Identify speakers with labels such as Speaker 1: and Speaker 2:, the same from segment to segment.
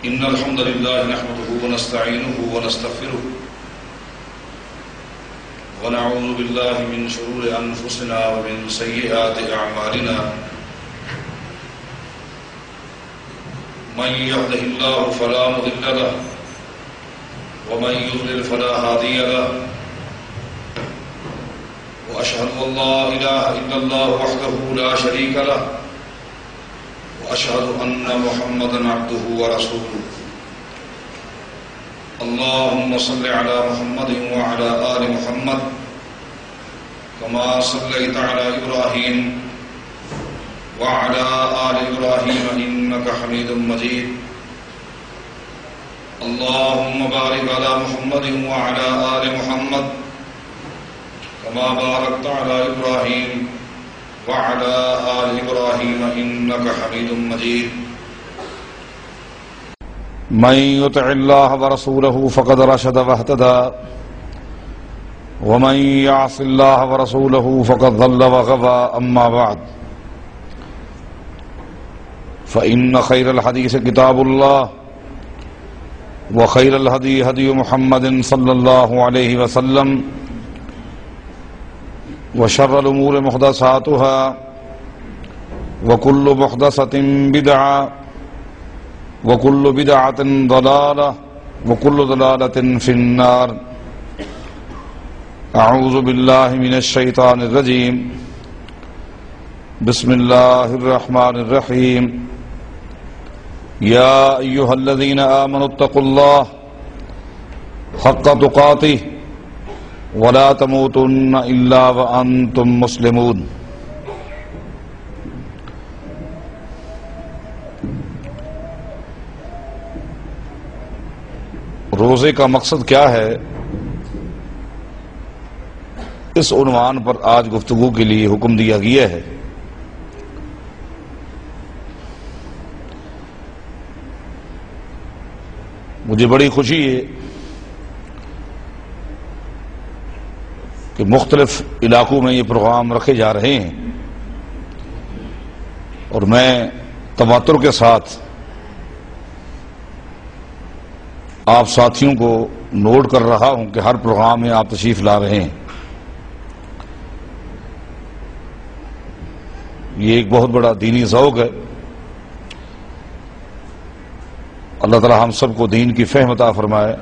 Speaker 1: إن الحمد لله نحمده ونستعينه ونستغفره ونعوذ بالله من شرور أنفسنا ومن سيئات أعمالنا من يهده الله فلا مضل له ومن يضلل فلا هادي له وأشهد أن لا إله إلا الله وحده لا شريك له وأشهد أن محمدا عبده ورسوله اللهم صل على محمد وعلى آل محمد كما صليت على إبراهيم وعلى آل إبراهيم إنك حميد مجيد اللهم بارك على محمد وعلى آل محمد كما باركت على إبراهيم وعلى آل إبراهيم إنك حميد مجيد
Speaker 2: من يطع الله ورسوله فقد رشد واهتدى ومن يعص الله ورسوله فقد ضل وغوى أما بعد فإن خير الحديث كتاب الله وخير الهدي هدي محمد صلى الله عليه وسلم وشر الأمور محدثاتها وكل محدثة بدعة وكل بدعة ضلالة وكل ضلالة في النار أعوذ بالله من الشيطان الرجيم بسم الله الرحمن الرحيم يا أيها الذين آمنوا اتقوا الله حق تقاته ولا تموتن إلا وأنتم مسلمون روزے کا مقصد کیا ہے، اس عنوان پر آج گفتگو کے لیے حکم دیا گیا ہے۔ مجھے بڑی خوشی ہے کہ مختلف علاقوں میں یہ پروگرام رکھے جا رہے ہیں، اور میں تواتر کے ساتھ آپ ساتھیوں کو نوٹ کر رہا ہوں کہ ہر پروگرام میں آپ تشریف لا رہے ہیں۔ یہ ایک بہت بڑا دینی ذوق ہے۔ اللہ تعالی ہم سب کو دین کی فہم عطا فرمائے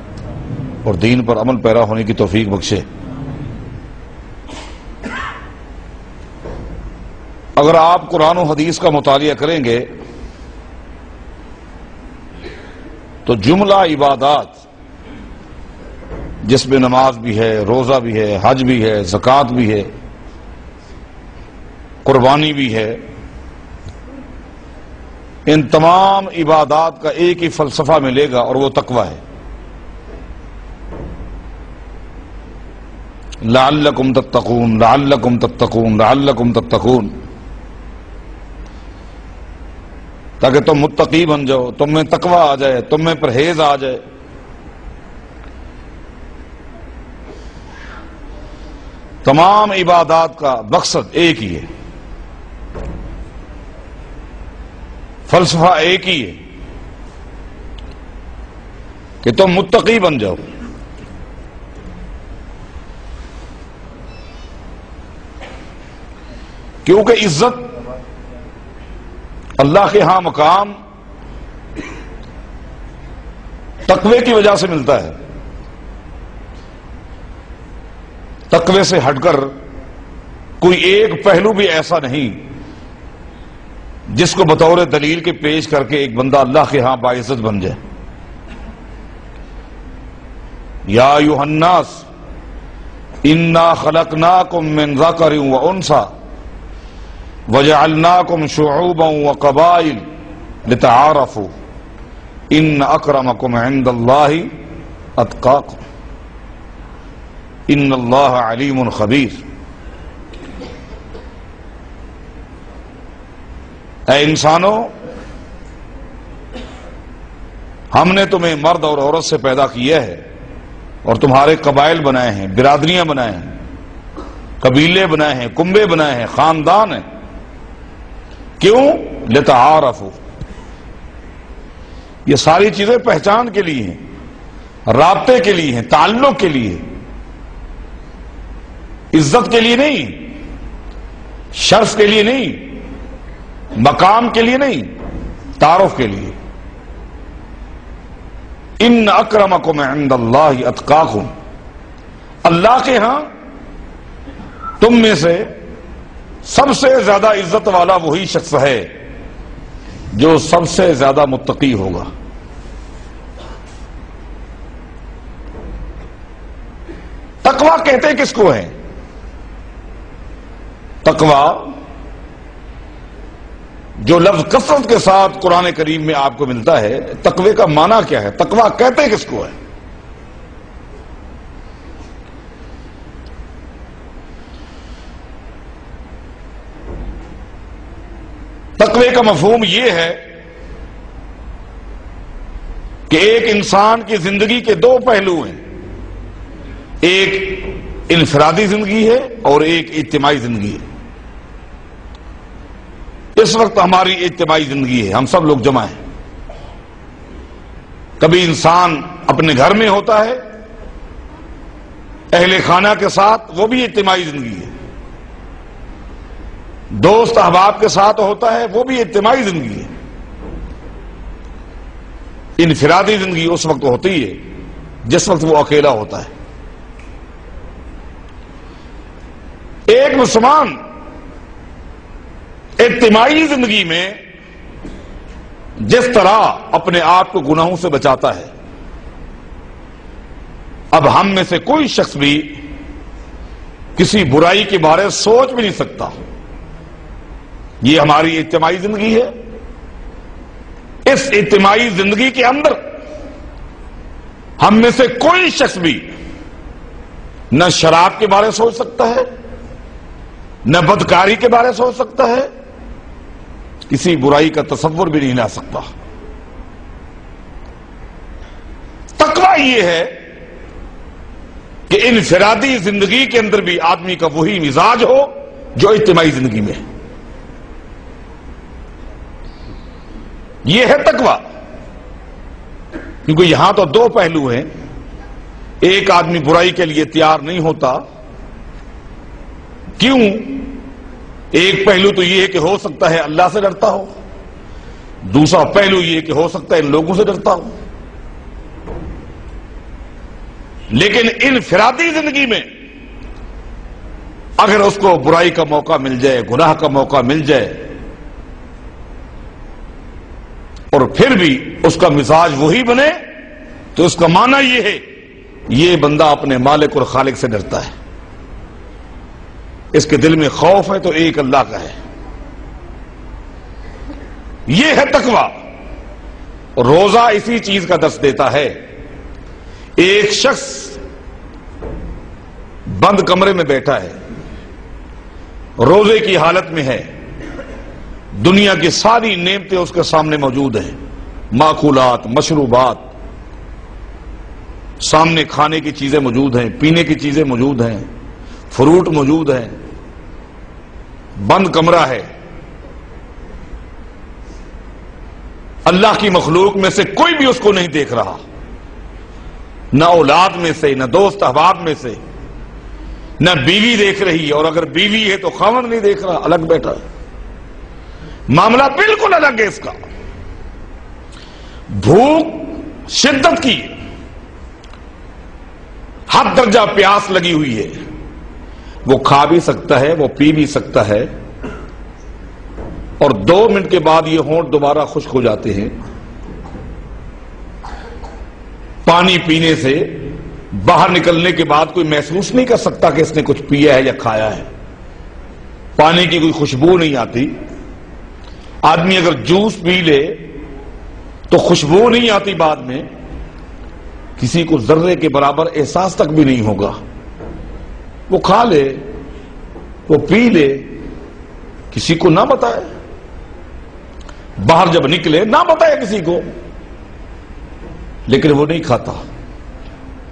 Speaker 2: اور دین پر عمل پیرا ہونے کی توفیق بخشے۔ اگر آپ قرآن و حدیث کا مطالعہ کریں گے تو جملہ عبادات جس میں نماز بھی ہے، روزہ بھی ہے، حج بھی ہے، زکوٰۃ بھی ہے، قربانی بھی ہے، ان تمام عبادات کا ایک ہی فلسفہ ملے گا اور وہ تقوی ہے۔ لعلکم تتقون لعلکم تتقون لعلکم تتقون، تاکہ تم متقی بن جاؤ، تم میں تقوی آ جائے، تم میں پرہیز آ جائے۔ تمام عبادات کا مقصد ایک ہی ہے، فلسفہ ایک ہی ہے کہ تم متقی بن جاؤ۔ کیونکہ عزت اللہ کے ہاں مقام تقوی کی وجہ سے ملتا ہے۔ تقوی سے ہٹ کر کوئی ایک پہلو بھی ایسا نہیں جس کو بطور دلیل کے پیش کر کے ایک بندہ اللہ کے ہاں باعزت بن جائے۔ یا ایھا الناس انا خلقناکم من ذکر وانثی وجعلناکم شعوبا وقبائل لتعارفوا ان اکرمکم عند اللہ اتقاکم ان اللہ علیم خبیر۔ اے انسانوں، ہم نے تمہیں مرد اور عورت سے پیدا کیا ہے اور تمہارے قبائل بنائے ہیں، برادریاں بنائے ہیں، قبیلے بنائے ہیں، کنبے بنائے ہیں، خاندان ہیں۔ کیوں؟ لتعارفوا، یہ ساری چیزیں پہچان کے لیے ہیں، رابطے کے لیے ہیں، تعلق کے لیے، عزت کے لیے نہیں، شرف کے لیے نہیں، مقام کے لیے نہیں، تعارف کے لیے۔ ان اکرمکم عند اللہ اتقاکم، اللہ کے ہاں تم میں سے سب سے زیادہ عزت والا وہی شخص ہے جو سب سے زیادہ متقی ہوگا۔ تقویٰ کہتے کس کو ہے؟ تقویٰ جو لفظ کثرت کے ساتھ قرآن کریم میں آپ کو ملتا ہے، تقوی کا معنی کیا ہے؟ تقویٰ کہتے کس کو ہے؟ تقوی کا مفہوم یہ ہے کہ ایک انسان کی زندگی کے دو پہلو ہیں، ایک انفرادی زندگی ہے اور ایک اجتماعی زندگی ہے۔ اس وقت ہماری اجتماعی زندگی ہے، ہم سب لوگ جمع ہیں۔ کبھی انسان اپنے گھر میں ہوتا ہے اہل خانہ کے ساتھ، وہ بھی اجتماعی زندگی ہے۔ دوست احباب کے ساتھ ہوتا ہے، وہ بھی اجتماعی زندگی ہے۔ انفرادی زندگی اس وقت ہوتی ہے جس وقت وہ اکیلا ہوتا ہے۔ ایک مسلمان اجتماعی زندگی میں جس طرح اپنے آپ کو گناہوں سے بچاتا ہے، اب ہم میں سے کوئی شخص بھی کسی برائی کے بارے سوچ بھی نہیں سکتا۔ یہ ہماری اجتماعی زندگی ہے۔ اس اجتماعی زندگی کے اندر ہم میں سے کوئی شخص بھی نہ شراب کے بارے سوچ سکتا ہے، نہ بدکاری کے بارے سوچ سکتا ہے، کسی برائی کا تصور بھی نہیں لا سکتا۔ تقویٰ یہ ہے کہ انفرادی زندگی کے اندر بھی آدمی کا وہی مزاج ہو جو اجتماعی زندگی میں ہے۔ یہ ہے تقویٰ، کیونکہ یہاں تو دو پہلو ہیں۔ ایک آدمی برائی کے لیے تیار نہیں ہوتا، کیوں؟ ایک پہلو تو یہ ہے کہ ہو سکتا ہے اللہ سے ڈرتا ہو، دوسرا پہلو یہ کہ ہو سکتا ہے ان لوگوں سے ڈرتا ہو۔ لیکن انفرادی زندگی میں اگر اس کو برائی کا موقع مل جائے، گناہ کا موقع مل جائے، اور پھر بھی اس کا مزاج وہی بنے، تو اس کا معنی یہ ہے یہ بندہ اپنے مالک اور خالق سے ڈرتا ہے، اس کے دل میں خوف ہے تو ایک اللہ کا ہے۔ یہ ہے تقویٰ۔ روزہ اسی چیز کا درس دیتا ہے۔ ایک شخص بند کمرے میں بیٹھا ہے، روزے کی حالت میں ہے، دنیا کی ساری نعمتیں اس کے سامنے موجود ہیں، ماکولات، مشروبات، سامنے کھانے کی چیزیں موجود ہیں، پینے کی چیزیں موجود ہیں، فروٹ موجود ہیں، بند کمرہ ہے۔ اللہ کی مخلوق میں سے کوئی بھی اس کو نہیں دیکھ رہا، نہ اولاد میں سے، نہ دوست احباب میں سے، نہ بیوی دیکھ رہی ہے، اور اگر بیوی ہے تو خاوند نہیں دیکھ رہا، الگ بیٹھا ہے۔ معاملہ بالکل الگ ہے اس کا۔ بھوک شدت کی، حد درجہ پیاس لگی ہوئی ہے، وہ کھا بھی سکتا ہے، وہ پی بھی سکتا ہے، اور 2 منٹ کے بعد یہ ہونٹ دوبارہ خشک ہو جاتے ہیں۔ پانی پینے سے باہر نکلنے کے بعد کوئی محسوس نہیں کر سکتا کہ اس نے کچھ پیا ہے یا کھایا ہے، پانی کی کوئی خوشبو نہیں آتی۔ آدمی اگر جوس پی لے تو خوشبو نہیں آتی، بعد میں کسی کو ذرے کے برابر احساس تک بھی نہیں ہوگا۔ وہ کھا لے، وہ پی لے، کسی کو نہ بتائے، باہر جب نکلے نہ بتائے کسی کو، لیکن وہ نہیں کھاتا،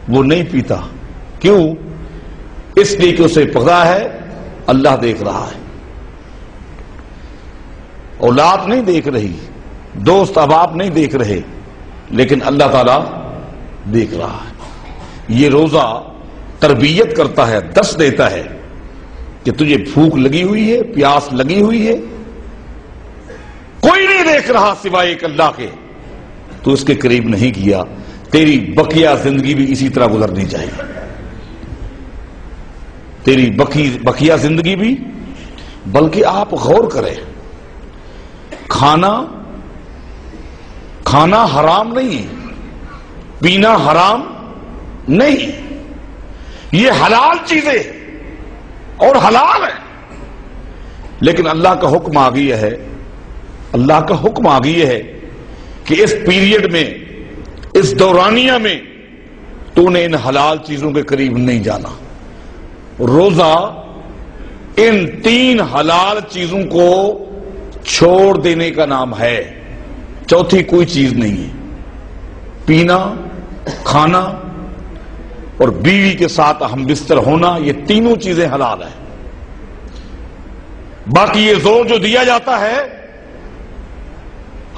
Speaker 2: وہ نہیں پیتا۔ کیوں؟ اس لیے کہ اسے پتا ہے اللہ دیکھ رہا ہے، اولاد نہیں دیکھ رہی، دوست احباب نہیں دیکھ رہے، لیکن اللہ تعالیٰ دیکھ رہا ہے۔ یہ روزہ تربیت کرتا ہے، درس دیتا ہے کہ تجھے بھوک لگی ہوئی ہے، پیاس لگی ہوئی ہے، کوئی نہیں دیکھ رہا سوائے ایک اللہ کے، تو اس کے قریب نہیں کیا، تیری بقیہ زندگی بھی اسی طرح گزرنی چاہیے۔ تیری بقیہ زندگی بھی، بلکہ آپ غور کریں، کھانا حرام نہیں، پینا حرام نہیں، یہ حلال چیزیں اور حلال ہے، لیکن اللہ کا حکم آ گیا ہے، اللہ کا حکم آ گیا ہے کہ اس پیریڈ میں، اس دورانیہ میں تو نے ان حلال چیزوں کے قریب نہیں جانا۔ روزہ ان 3 حلال چیزوں کو چھوڑ دینے کا نام ہے، چوتھی کوئی چیز نہیں ہے۔ پینا، کھانا اور بیوی کے ساتھ ہم بستر ہونا، یہ تینوں چیزیں حلال ہیں۔ باقی یہ زور جو دیا جاتا ہے،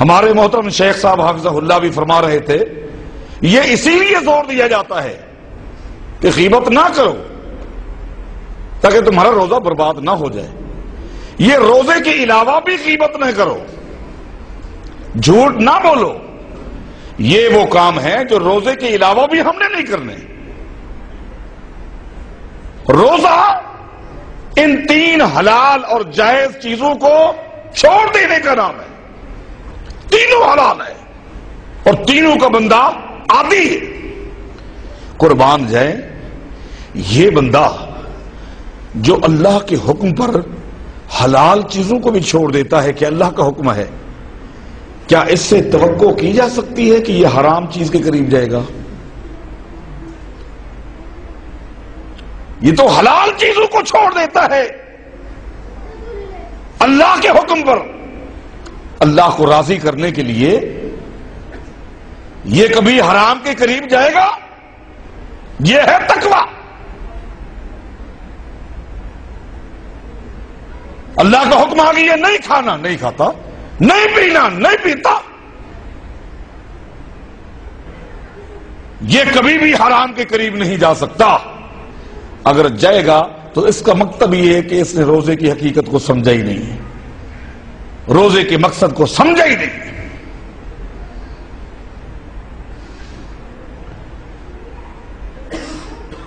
Speaker 2: ہمارے محترم شیخ صاحب حافظہ اللہ بھی فرما رہے تھے، یہ اسی لیے زور دیا جاتا ہے کہ غیبت نہ کرو تاکہ تمہارا روزہ برباد نہ ہو جائے۔ یہ روزے کے علاوہ بھی غیبت نہ کرو، جھوٹ نہ بولو، یہ وہ کام ہے جو روزے کے علاوہ بھی ہم نے نہیں کرنے۔ روزہ ان 3 حلال اور جائز چیزوں کو چھوڑ دینے کا نام ہے۔ تینوں حلال ہے اور تینوں کا بندہ عادی ہے۔ قربان جائے، یہ بندہ جو اللہ کے حکم پر حلال چیزوں کو بھی چھوڑ دیتا ہے کہ اللہ کا حکم ہے، کیا اس سے توقع کی جا سکتی ہے کہ یہ حرام چیز کے قریب جائے گا؟ یہ تو حلال چیزوں کو چھوڑ دیتا ہے اللہ کے حکم پر، اللہ کو راضی کرنے کے لیے۔ یہ کبھی حرام کے قریب جائے گا؟ یہ ہے تقویٰ۔ اللہ کا حکم آ گیا، نہیں کھانا، نہیں کھاتا، نہیں پینا، نہیں پیتا، یہ کبھی بھی حرام کے قریب نہیں جا سکتا۔ اگر جائے گا تو اس کا مطلب یہ ہے کہ اس نے روزے کی حقیقت کو سمجھا ہی نہیں، روزے کے مقصد کو سمجھا ہی نہیں۔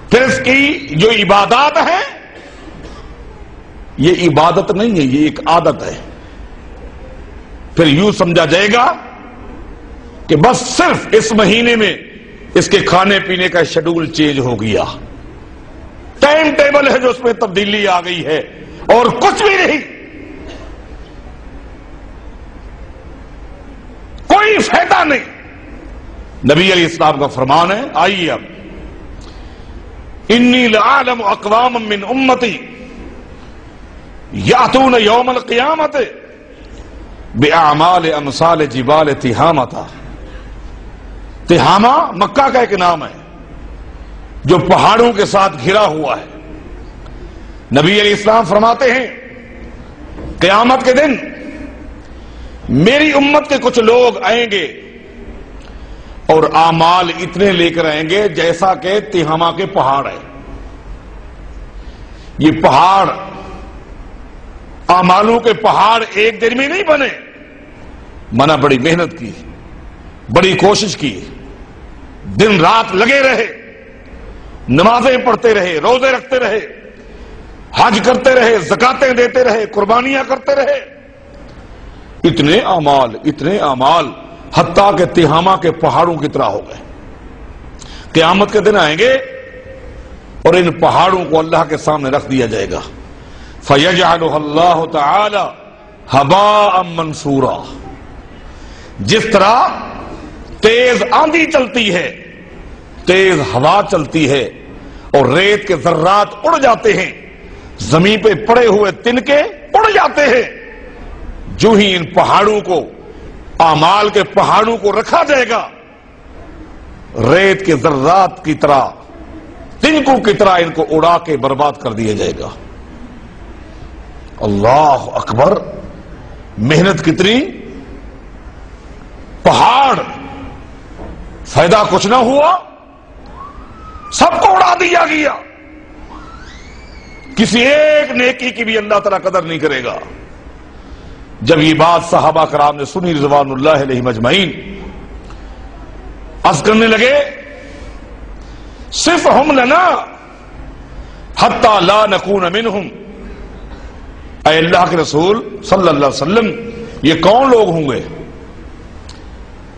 Speaker 2: پھر اس کی جو عبادات ہیں، یہ عبادت نہیں ہے، یہ ایک عادت ہے۔ پھر یوں سمجھا جائے گا کہ بس صرف اس مہینے میں اس کے کھانے پینے کا شیڈول چینج ہو گیا، ٹائم ٹیبل ہے جو اس میں تبدیلی آ گئی ہے، اور کچھ بھی نہیں، کوئی فائدہ نہیں۔ نبی علیہ السلام کا فرمان ہے، آئیے اب، انی لعالم اقوام من امتی یاتون یوم القیامت باعمال امثال جبال تہامہ۔ تہامہ مکہ کا ایک نام ہے جو پہاڑوں کے ساتھ گھرا ہوا ہے۔ نبی علیہ السلام فرماتے ہیں، قیامت کے دن میری امت کے کچھ لوگ آئیں گے اور اعمال اتنے لے کر آئیں گے جیسا کہ تہامہ کے پہاڑ ہے۔ یہ پہاڑ، اعمالوں کے پہاڑ ایک دن میں نہیں بنے، منا بڑی محنت کی، بڑی کوشش کی، دن رات لگے رہے، نمازیں پڑھتے رہے، روزے رکھتے رہے، حج کرتے رہے، زکاتیں دیتے رہے، قربانیاں کرتے رہے، اتنے اعمال حتیٰ کہ تہامہ کے پہاڑوں کی طرح ہو گئے۔ قیامت کے دن آئیں گے اور ان پہاڑوں کو اللہ کے سامنے رکھ دیا جائے گا، فَيَجْعَلُهَا اللَّهُ تَعَالَى هَبَاءً مَنْثُورًا۔ جس طرح تیز آندھی چلتی ہے، تیز ہوا چلتی ہے اور ریت کے ذرات اڑ جاتے ہیں، زمین پہ پڑے ہوئے تنکے اڑ جاتے ہیں، جو ہی ان پہاڑوں کو، اعمال کے پہاڑوں کو رکھا جائے گا، ریت کے ذرات کی طرح، تنکوں کی طرح ان کو اڑا کے برباد کر دیا جائے گا۔ اللہ اکبر، محنت کتنی! پہاڑ فائدہ کچھ نہ ہوا، سب کو اڑا دیا گیا، کسی ایک نیکی کی بھی اللہ تعالیٰ قدر نہیں کرے گا۔ جب یہ بات صحابہ کرام نے سنی رضوان اللہ علیہ مجمعین، عرض کرنے لگے صرف ہم لنا حتی لا نکون منہم، اے اللہ کے رسول صلی اللہ علیہ وسلم یہ کون لوگ ہوں گے،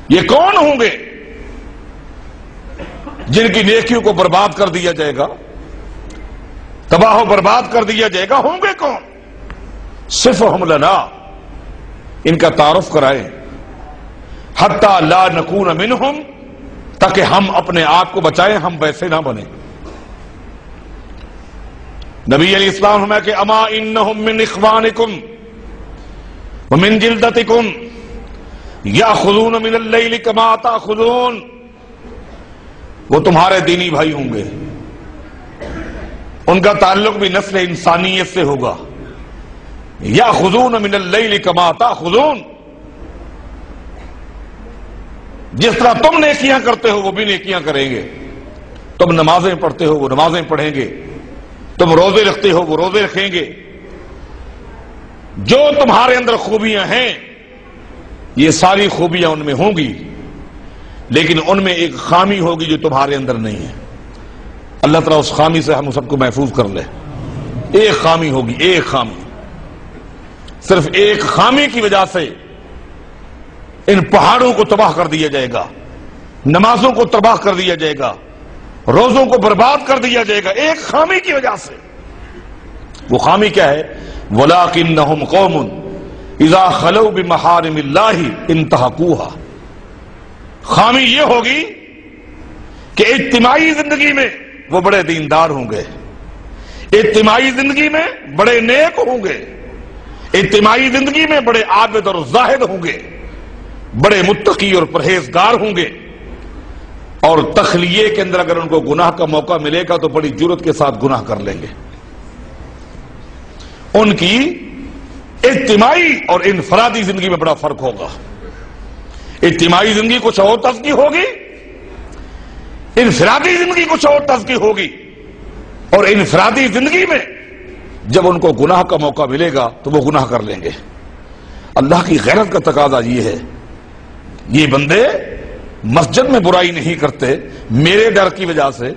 Speaker 2: یہ کون ہوں گے جن کی نیکیوں کو برباد کر دیا جائے گا، تباہ و برباد کر دیا جائے گا، ہوں گے کون؟ صرف ہم لنا، ان کا تعارف کرائیں، حتی لا نکون منہم، تاکہ ہم اپنے آپ کو بچائیں، ہم ویسے نہ بنیں۔ نبی علیہ السلام ہمیں کہ اما انہم من اخوانکم ومن جلدتکم یاخذون من اللیل کما تاخذون، وہ تمہارے دینی بھائی ہوں گے، ان کا تعلق بھی نسل انسانیت سے ہوگا۔ یاخذون من اللیل کما تاخذون، جس طرح تم نیکیاں کرتے ہو وہ بھی نیکیاں کریں گے، تم نمازیں پڑھتے ہو وہ نمازیں پڑھیں گے، تم روزے رکھتے ہو وہ روزے رکھیں گے۔ جو تمہارے اندر خوبیاں ہیں یہ ساری خوبیاں ان میں ہوں گی، لیکن ان میں ایک خامی ہوگی جو تمہارے اندر نہیں ہے۔ اللہ تعالیٰ اس خامی سے ہم سب کو محفوظ کر لے۔ ایک خامی ہوگی، ایک خامی، صرف ایک خامی کی وجہ سے ان پہاڑوں کو تباہ کر دیا جائے گا، نمازوں کو تباہ کر دیا جائے گا، روزوں کو برباد کر دیا جائے گا، ایک خامی کی وجہ سے۔ وہ خامی کیا ہے؟ وَلَٰكِنَّهُمْ قَوْمٌ إِذَا خَلَوْا بِمَحَارِمِ اللَّهِ انْتَهَكُوهَا، خامی یہ ہوگی کہ اجتماعی زندگی میں وہ بڑے دیندار ہوں گے، اجتماعی زندگی میں بڑے نیک ہوں گے، اجتماعی زندگی میں بڑے عابد اور زاہد ہوں گے، بڑے متقی اور پرہیزگار ہوں گے، اور تخلیے کے اندر اگر ان کو گناہ کا موقع ملے گا تو بڑی جرات کے ساتھ گناہ کر لیں گے۔ ان کی اجتماعی اور انفرادی زندگی میں بڑا فرق ہوگا۔ اجتماعی زندگی کچھ اور طرز کی ہوگی، انفرادی زندگی کچھ اور طرز کی ہوگی، اور انفرادی زندگی میں جب ان کو گناہ کا موقع ملے گا تو وہ گناہ کر لیں گے۔ اللہ کی غیرت کا تقاضا یہ ہے، یہ بندے مسجد میں برائی نہیں کرتے میرے ڈر کی وجہ سے،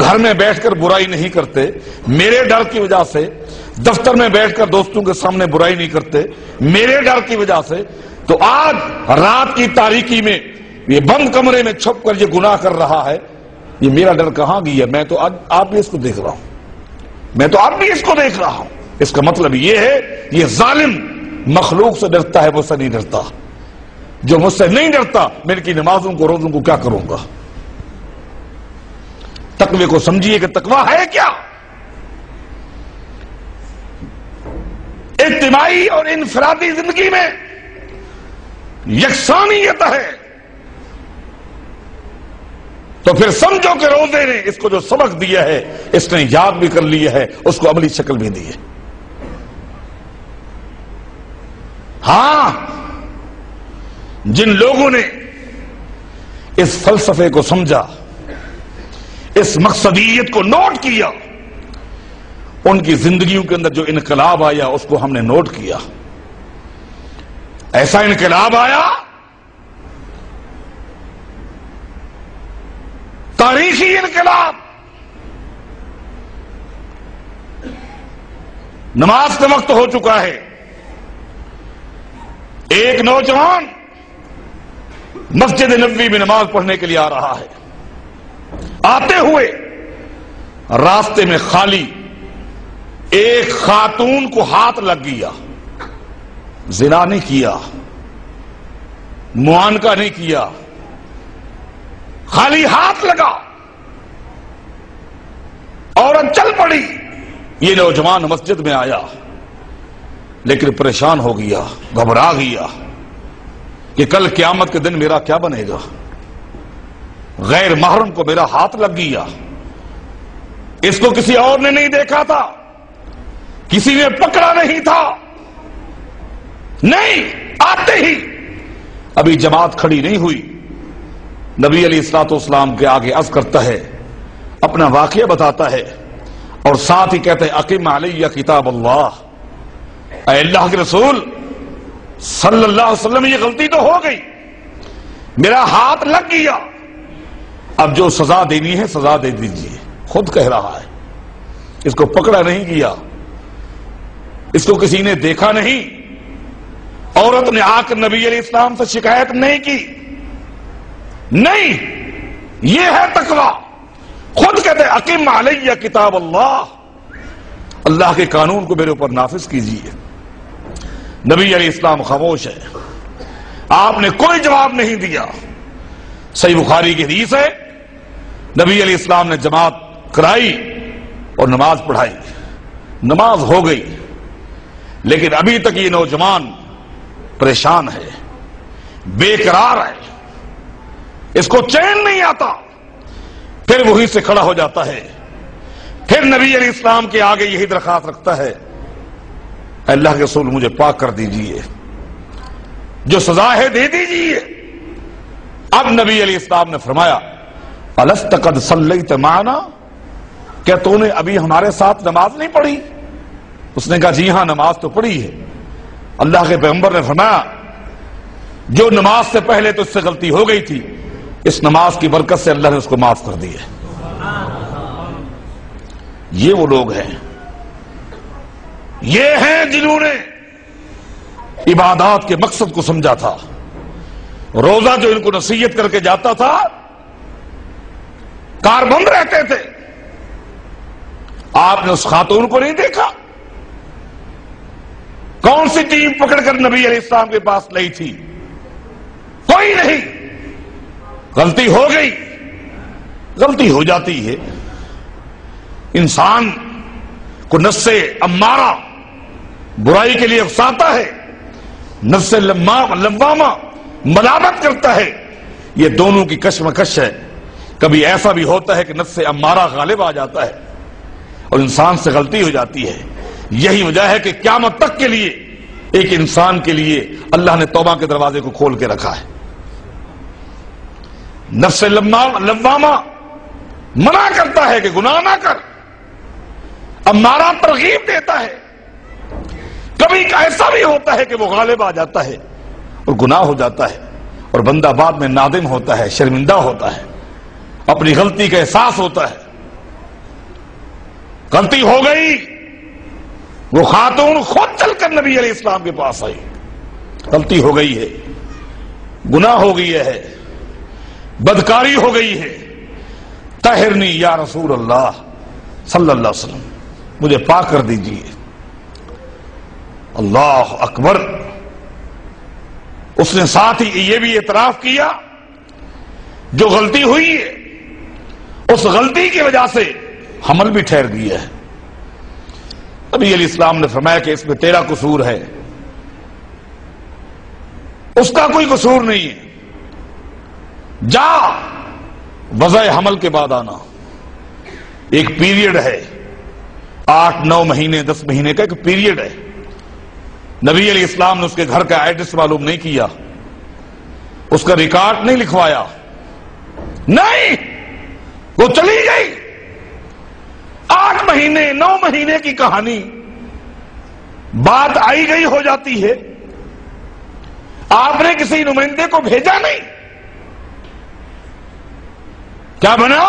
Speaker 2: گھر میں بیٹھ کر برائی نہیں کرتے میرے ڈر کی وجہ سے، دفتر میں بیٹھ کر دوستوں کے سامنے برائی نہیں کرتے میرے ڈر کی وجہ سے، تو آج رات کی تاریکی میں یہ بند کمرے میں چھپ کر یہ گناہ کر رہا ہے، یہ میرا ڈر کہاں گیا؟ میں تو آپ بھی اس کو دیکھ رہا ہوں، میں تو آپ بھی اس کو دیکھ رہا ہوں۔ اس کا مطلب یہ ہے یہ ظالم مخلوق سے ڈرتا ہے، مجھ سے نہیں ڈرتا۔ جو مجھ سے نہیں ڈرتا میں ان کی نمازوں کو روزوں کو کیا کروں گا؟ تقوی کو سمجھیے کہ تقوی ہے کیا؟ اجتماعی اور انفرادی زندگی میں یکسانیت ہے، تو پھر سمجھو کہ روزے نے اس کو جو سبق دیا ہے اس نے یاد بھی کر لیا ہے، اس کو عملی شکل بھی دی ہے۔ ہاں، جن لوگوں نے اس فلسفے کو سمجھا، اس مقصدیت کو نوٹ کیا، ان کی زندگیوں کے اندر جو انقلاب آیا اس کو ہم نے نوٹ کیا۔ ایسا انقلاب آیا، تاریخی انقلاب۔ نماز کا وقت ہو چکا ہے، ایک نوجوان مسجد نبوی میں نماز پڑھنے کے لیے آ رہا ہے، آتے ہوئے راستے میں خالی ایک خاتون کو ہاتھ لگ گیا، زنا نہیں کیا، معانقہ نہیں کیا، خالی ہاتھ لگا، عورت چل پڑی۔ یہ نوجوان مسجد میں آیا لیکن پریشان ہو گیا، گھبرا گیا کہ کل قیامت کے دن میرا کیا بنے گا؟ غیر محرم کو میرا ہاتھ لگ گیا، اس کو کسی اور نے نہیں دیکھا تھا، کسی نے پکڑا نہیں تھا، نہیں، آتے ہی ابھی جماعت کھڑی نہیں ہوئی، نبی علیہ الصلوۃ والسلام کے آگے عرض کرتا ہے، اپنا واقعہ بتاتا ہے اور ساتھ ہی کہتا ہے اقم علیہ کتاب اللہ، اے اللہ کے رسول صلی اللہ علیہ وسلم یہ غلطی تو ہو گئی، میرا ہاتھ لگ گیا، اب جو سزا دینی ہے سزا دے دیجیے۔ خود کہہ رہا ہے، اس کو پکڑا نہیں گیا، اس کو کسی نے دیکھا نہیں، عورت نے آ کر نبی علیہ السلام سے شکایت نہیں کی، نہیں، یہ ہے تقویٰ۔ خود کہتے ہیں اقم علیہ کتاب اللہ، اللہ کے قانون کو میرے اوپر نافذ کیجیے۔ نبی علیہ السلام خاموش ہے، آپ نے کوئی جواب نہیں دیا۔ صحیح بخاری کی حدیث ہے، نبی علیہ السلام نے جماعت کرائی اور نماز پڑھائی، نماز ہو گئی، لیکن ابھی تک یہ نوجوان پریشان ہے، بے قرار ہے، اس کو چین نہیں آتا۔ پھر وہیں سے کھڑا ہو جاتا ہے، پھر نبی علیہ السلام کے آگے یہی درخواست رکھتا ہے، اللہ کے رسول مجھے پاک کر دیجئے، جو سزا ہے دے دیجئے۔ اب نبی علیہ السلام نے فرمایا الست قد صلیت معنا، کیا تو نے ابھی ہمارے ساتھ نماز نہیں پڑھی؟ اس نے کہا جی ہاں نماز تو پڑھی ہے۔ اللہ کے پیغمبر نے فرمایا جو نماز سے پہلے تو اس سے غلطی ہو گئی تھی، اس نماز کی برکت سے اللہ نے اس کو معاف کر دی ہے۔ یہ وہ لوگ ہیں، یہ ہیں جنہوں نے عبادات کے مقصد کو سمجھا تھا۔ روزہ جو ان کو نصیحت کر کے جاتا تھا، کاربند رہتے تھے، آپ نے اس خاتون کو نہیں دیکھا؟ کون سی ٹیم پکڑ کر نبی علیہ السلام کے پاس لائی تھی؟ کوئی نہیں۔ غلطی ہو گئی، غلطی ہو جاتی ہے، انسان کو نفس امارہ برائی کے لیے اکساتا ہے، نفس لوامہ ملامت کرتا ہے، یہ دونوں کی کشمکش ہے۔ کبھی ایسا بھی ہوتا ہے کہ نفس امارہ غالب آ جاتا ہے اور انسان سے غلطی ہو جاتی ہے۔ یہی وجہ ہے کہ قیامت تک کے لیے ایک انسان کے لیے اللہ نے توبہ کے دروازے کو کھول کے رکھا ہے۔ نفس لوامہ منع کرتا ہے کہ گناہ نہ کر، امارہ ترغیب دیتا ہے۔ کبھی ایسا بھی ہوتا ہے کہ وہ غالب آ جاتا ہے اور گناہ ہو جاتا ہے، اور بندہ بعد میں نادم ہوتا ہے، شرمندہ ہوتا ہے، اپنی غلطی کا احساس ہوتا ہے۔ غلطی ہو گئی، وہ خاتون خود چل کر نبی علیہ السلام کے پاس آئی، غلطی ہو گئی ہے، گناہ ہو گئی ہے، بدکاری ہو گئی ہے، طہرنی یا رسول اللہ صلی اللہ علیہ وسلم، مجھے پاک کر دیجیے۔ اللہ اکبر۔ اس نے ساتھ ہی یہ بھی اعتراف کیا جو غلطی ہوئی ہے اس غلطی کی وجہ سے حمل بھی ٹھہر گیا ہے۔ نبی علیہ السلام نے فرمایا کہ اس میں تیرا قصور ہے، اس کا کوئی قصور نہیں ہے، جا وضع حمل کے بعد آنا۔ ایک پیریڈ ہے، 8 9 مہینے 10 مہینے کا ایک پیریڈ ہے۔ نبی علیہ السلام نے اس کے گھر کا ایڈریس معلوم نہیں کیا، اس کا ریکارڈ نہیں لکھوایا، نہیں، وہ چلی گئی۔ 8 مہینے 9 مہینے کی کہانی بات آئی گئی ہو جاتی ہے، آپ نے کسی نمائندے کو بھیجا نہیں، کیا بنا؟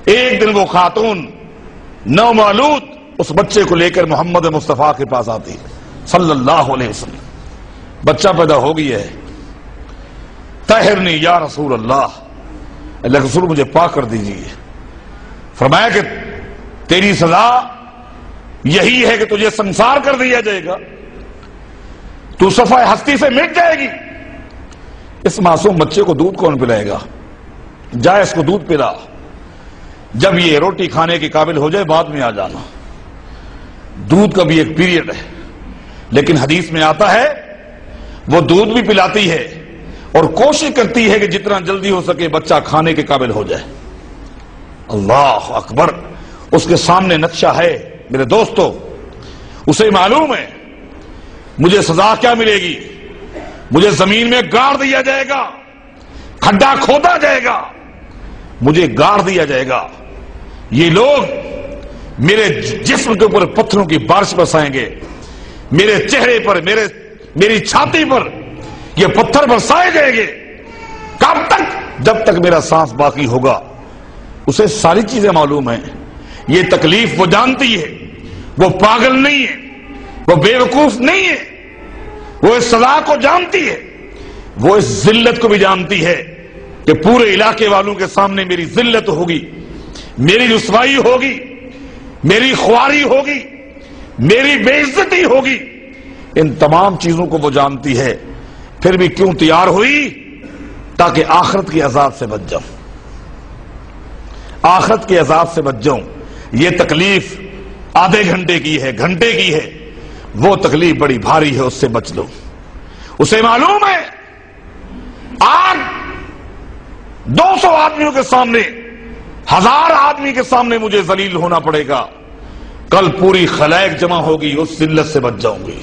Speaker 2: ایک دن وہ خاتون نومولود اس بچے کو لے کر محمد مصطفیٰ کے پاس آتی ہے صلی اللہ علیہ وسلم، بچہ پیدا ہو گیا ہے، طہرنی یا رسول اللہ، اللہ کے رسول مجھے پاک کر دیجیے۔ فرمایا کہ تیری سزا یہی ہے کہ تجھے سنسار کر دیا جائے گا، تو صفحہ ہستی سے مٹ جائے گی۔ اس معصوم بچے کو دودھ کون پلائے گا؟ جا اس کو دودھ پلا، جب یہ روٹی کھانے کے قابل ہو جائے بعد میں آ جانا۔ دودھ کا بھی ایک پیریڈ ہے، لیکن حدیث میں آتا ہے وہ دودھ بھی پلاتی ہے اور کوشش کرتی ہے کہ جتنا جلدی ہو سکے بچہ کھانے کے قابل ہو جائے۔ اللہ اکبر۔ اس کے سامنے نقشہ ہے میرے دوستو، اسے معلوم ہے مجھے سزا کیا ملے گی، مجھے زمین میں گاڑ دیا جائے گا، کھڈا کھودا جائے گا، مجھے گاڑ دیا جائے گا، یہ لوگ میرے جسم کے اوپر پتھروں کی بارش برسائیں گے، میرے چہرے پر، میری چھاتی پر یہ پتھر برسائے جائیں گے۔ کب تک؟ جب تک میرا سانس باقی ہوگا۔ اسے ساری چیزیں معلوم ہیں، یہ تکلیف وہ جانتی ہے، وہ پاگل نہیں ہے، وہ بے وقوف نہیں ہے، وہ اس سزا کو جانتی ہے، وہ اس ذلت کو بھی جانتی ہے کہ پورے علاقے والوں کے سامنے میری ذلت ہوگی، میری رسوائی ہوگی، میری خواری ہوگی، میری بے عزتی ہوگی۔ ان تمام چیزوں کو وہ جانتی ہے، پھر بھی کیوں تیار ہوئی؟ تاکہ آخرت کے عذاب سے بچ جاؤں، آخرت کے عذاب سے بچ جاؤں۔ یہ تکلیف آدھے گھنٹے کی ہے، گھنٹے کی ہے، وہ تکلیف بڑی بھاری ہے، اس سے بچ لو۔ اسے معلوم ہے آج 200 آدمیوں کے سامنے، 1000 آدمی کے سامنے مجھے ذلیل ہونا پڑے گا، کل پوری خلائق جمع ہوگی، اس ذلت سے بچ جاؤں گی۔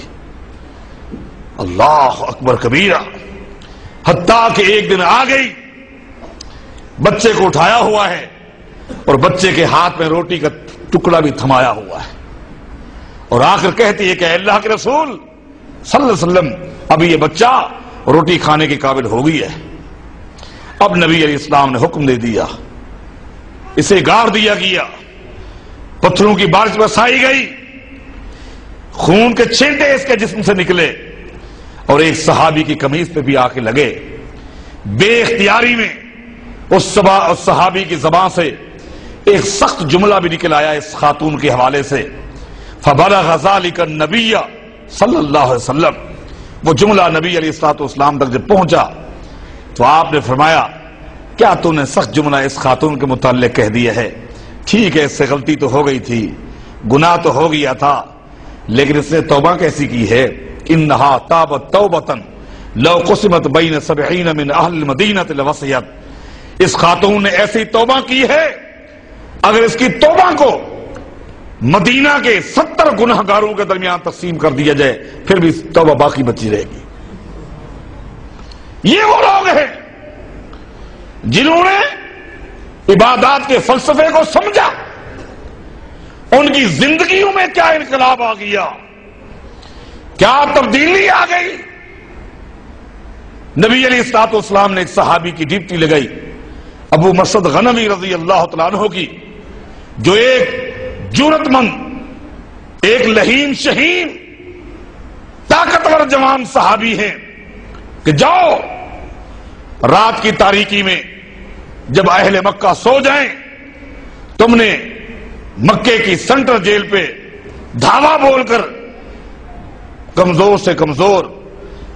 Speaker 2: اللہ اکبر کبیرہ۔ حتیٰ کہ ایک دن آ گئی، بچے کو اٹھایا ہوا ہے اور بچے کے ہاتھ میں روٹی کا ٹکڑا بھی تھمایا ہوا ہے، اور آ کر کہتی ہے کہ اے اللہ کے رسول صلی اللہ علیہ وسلم، ابھی یہ بچہ روٹی کھانے کے قابل ہو گئی ہے۔ اب نبی علیہ السلام نے حکم دے دیا، اسے گاڑ دیا گیا، پتھروں کی بارش برسائی گئی، خون کے چھینٹے اس کے جسم سے نکلے، اور ایک صحابی کی قمیض پہ بھی آ کے لگے۔ بے اختیاری میں اس صحابی کی زبان سے ایک سخت جملہ بھی نکل آیا اس خاتون کے حوالے سے، فَبَلَغَ ذَلِكَ النَّبِيَّ صلی اللہ علیہ وسلم۔ وہ جملہ نبی علیہ الصلوۃ والسلام تک جب پہنچا تو آپ نے فرمایا، کیا تو نے سخت جملہ اس خاتون کے متعلق کہہ دیا ہے؟ ٹھیک ہے، اس سے غلطی تو ہو گئی تھی، گناہ تو ہو گیا تھا، لیکن اس نے توبہ کیسی کی ہے؟ انہا تابت توبتن لو قسمت بین 70 من اہل المدینہ لوسعت۔ اس خاتون نے ایسی توبہ کی ہے، اگر اس کی توبہ کو مدینہ کے 70 گناہگاروں کے درمیان تقسیم کر دیا جائے پھر بھی توبہ باقی بچی رہے گی۔ یہ وہ لوگ ہیں جنہوں نے عبادات کے فلسفے کو سمجھا، ان کی زندگیوں میں کیا انقلاب آ گیا، کیا تبدیلی آ گئی۔ نبی علیہ الصلوۃ والسلام نے ایک صحابی کی ڈیوٹی لگائی، ابو مسعود غنوی رضی اللہ تعالیٰ عنہ کی، جو ایک جرأت مند، ایک لہیم شہین، طاقتور جوان صحابی ہیں، کہ جاؤ رات کی تاریکی میں جب اہل مکہ سو جائیں، تم نے مکے کی سینٹرل جیل پہ دھاوا بول کر کمزور سے کمزور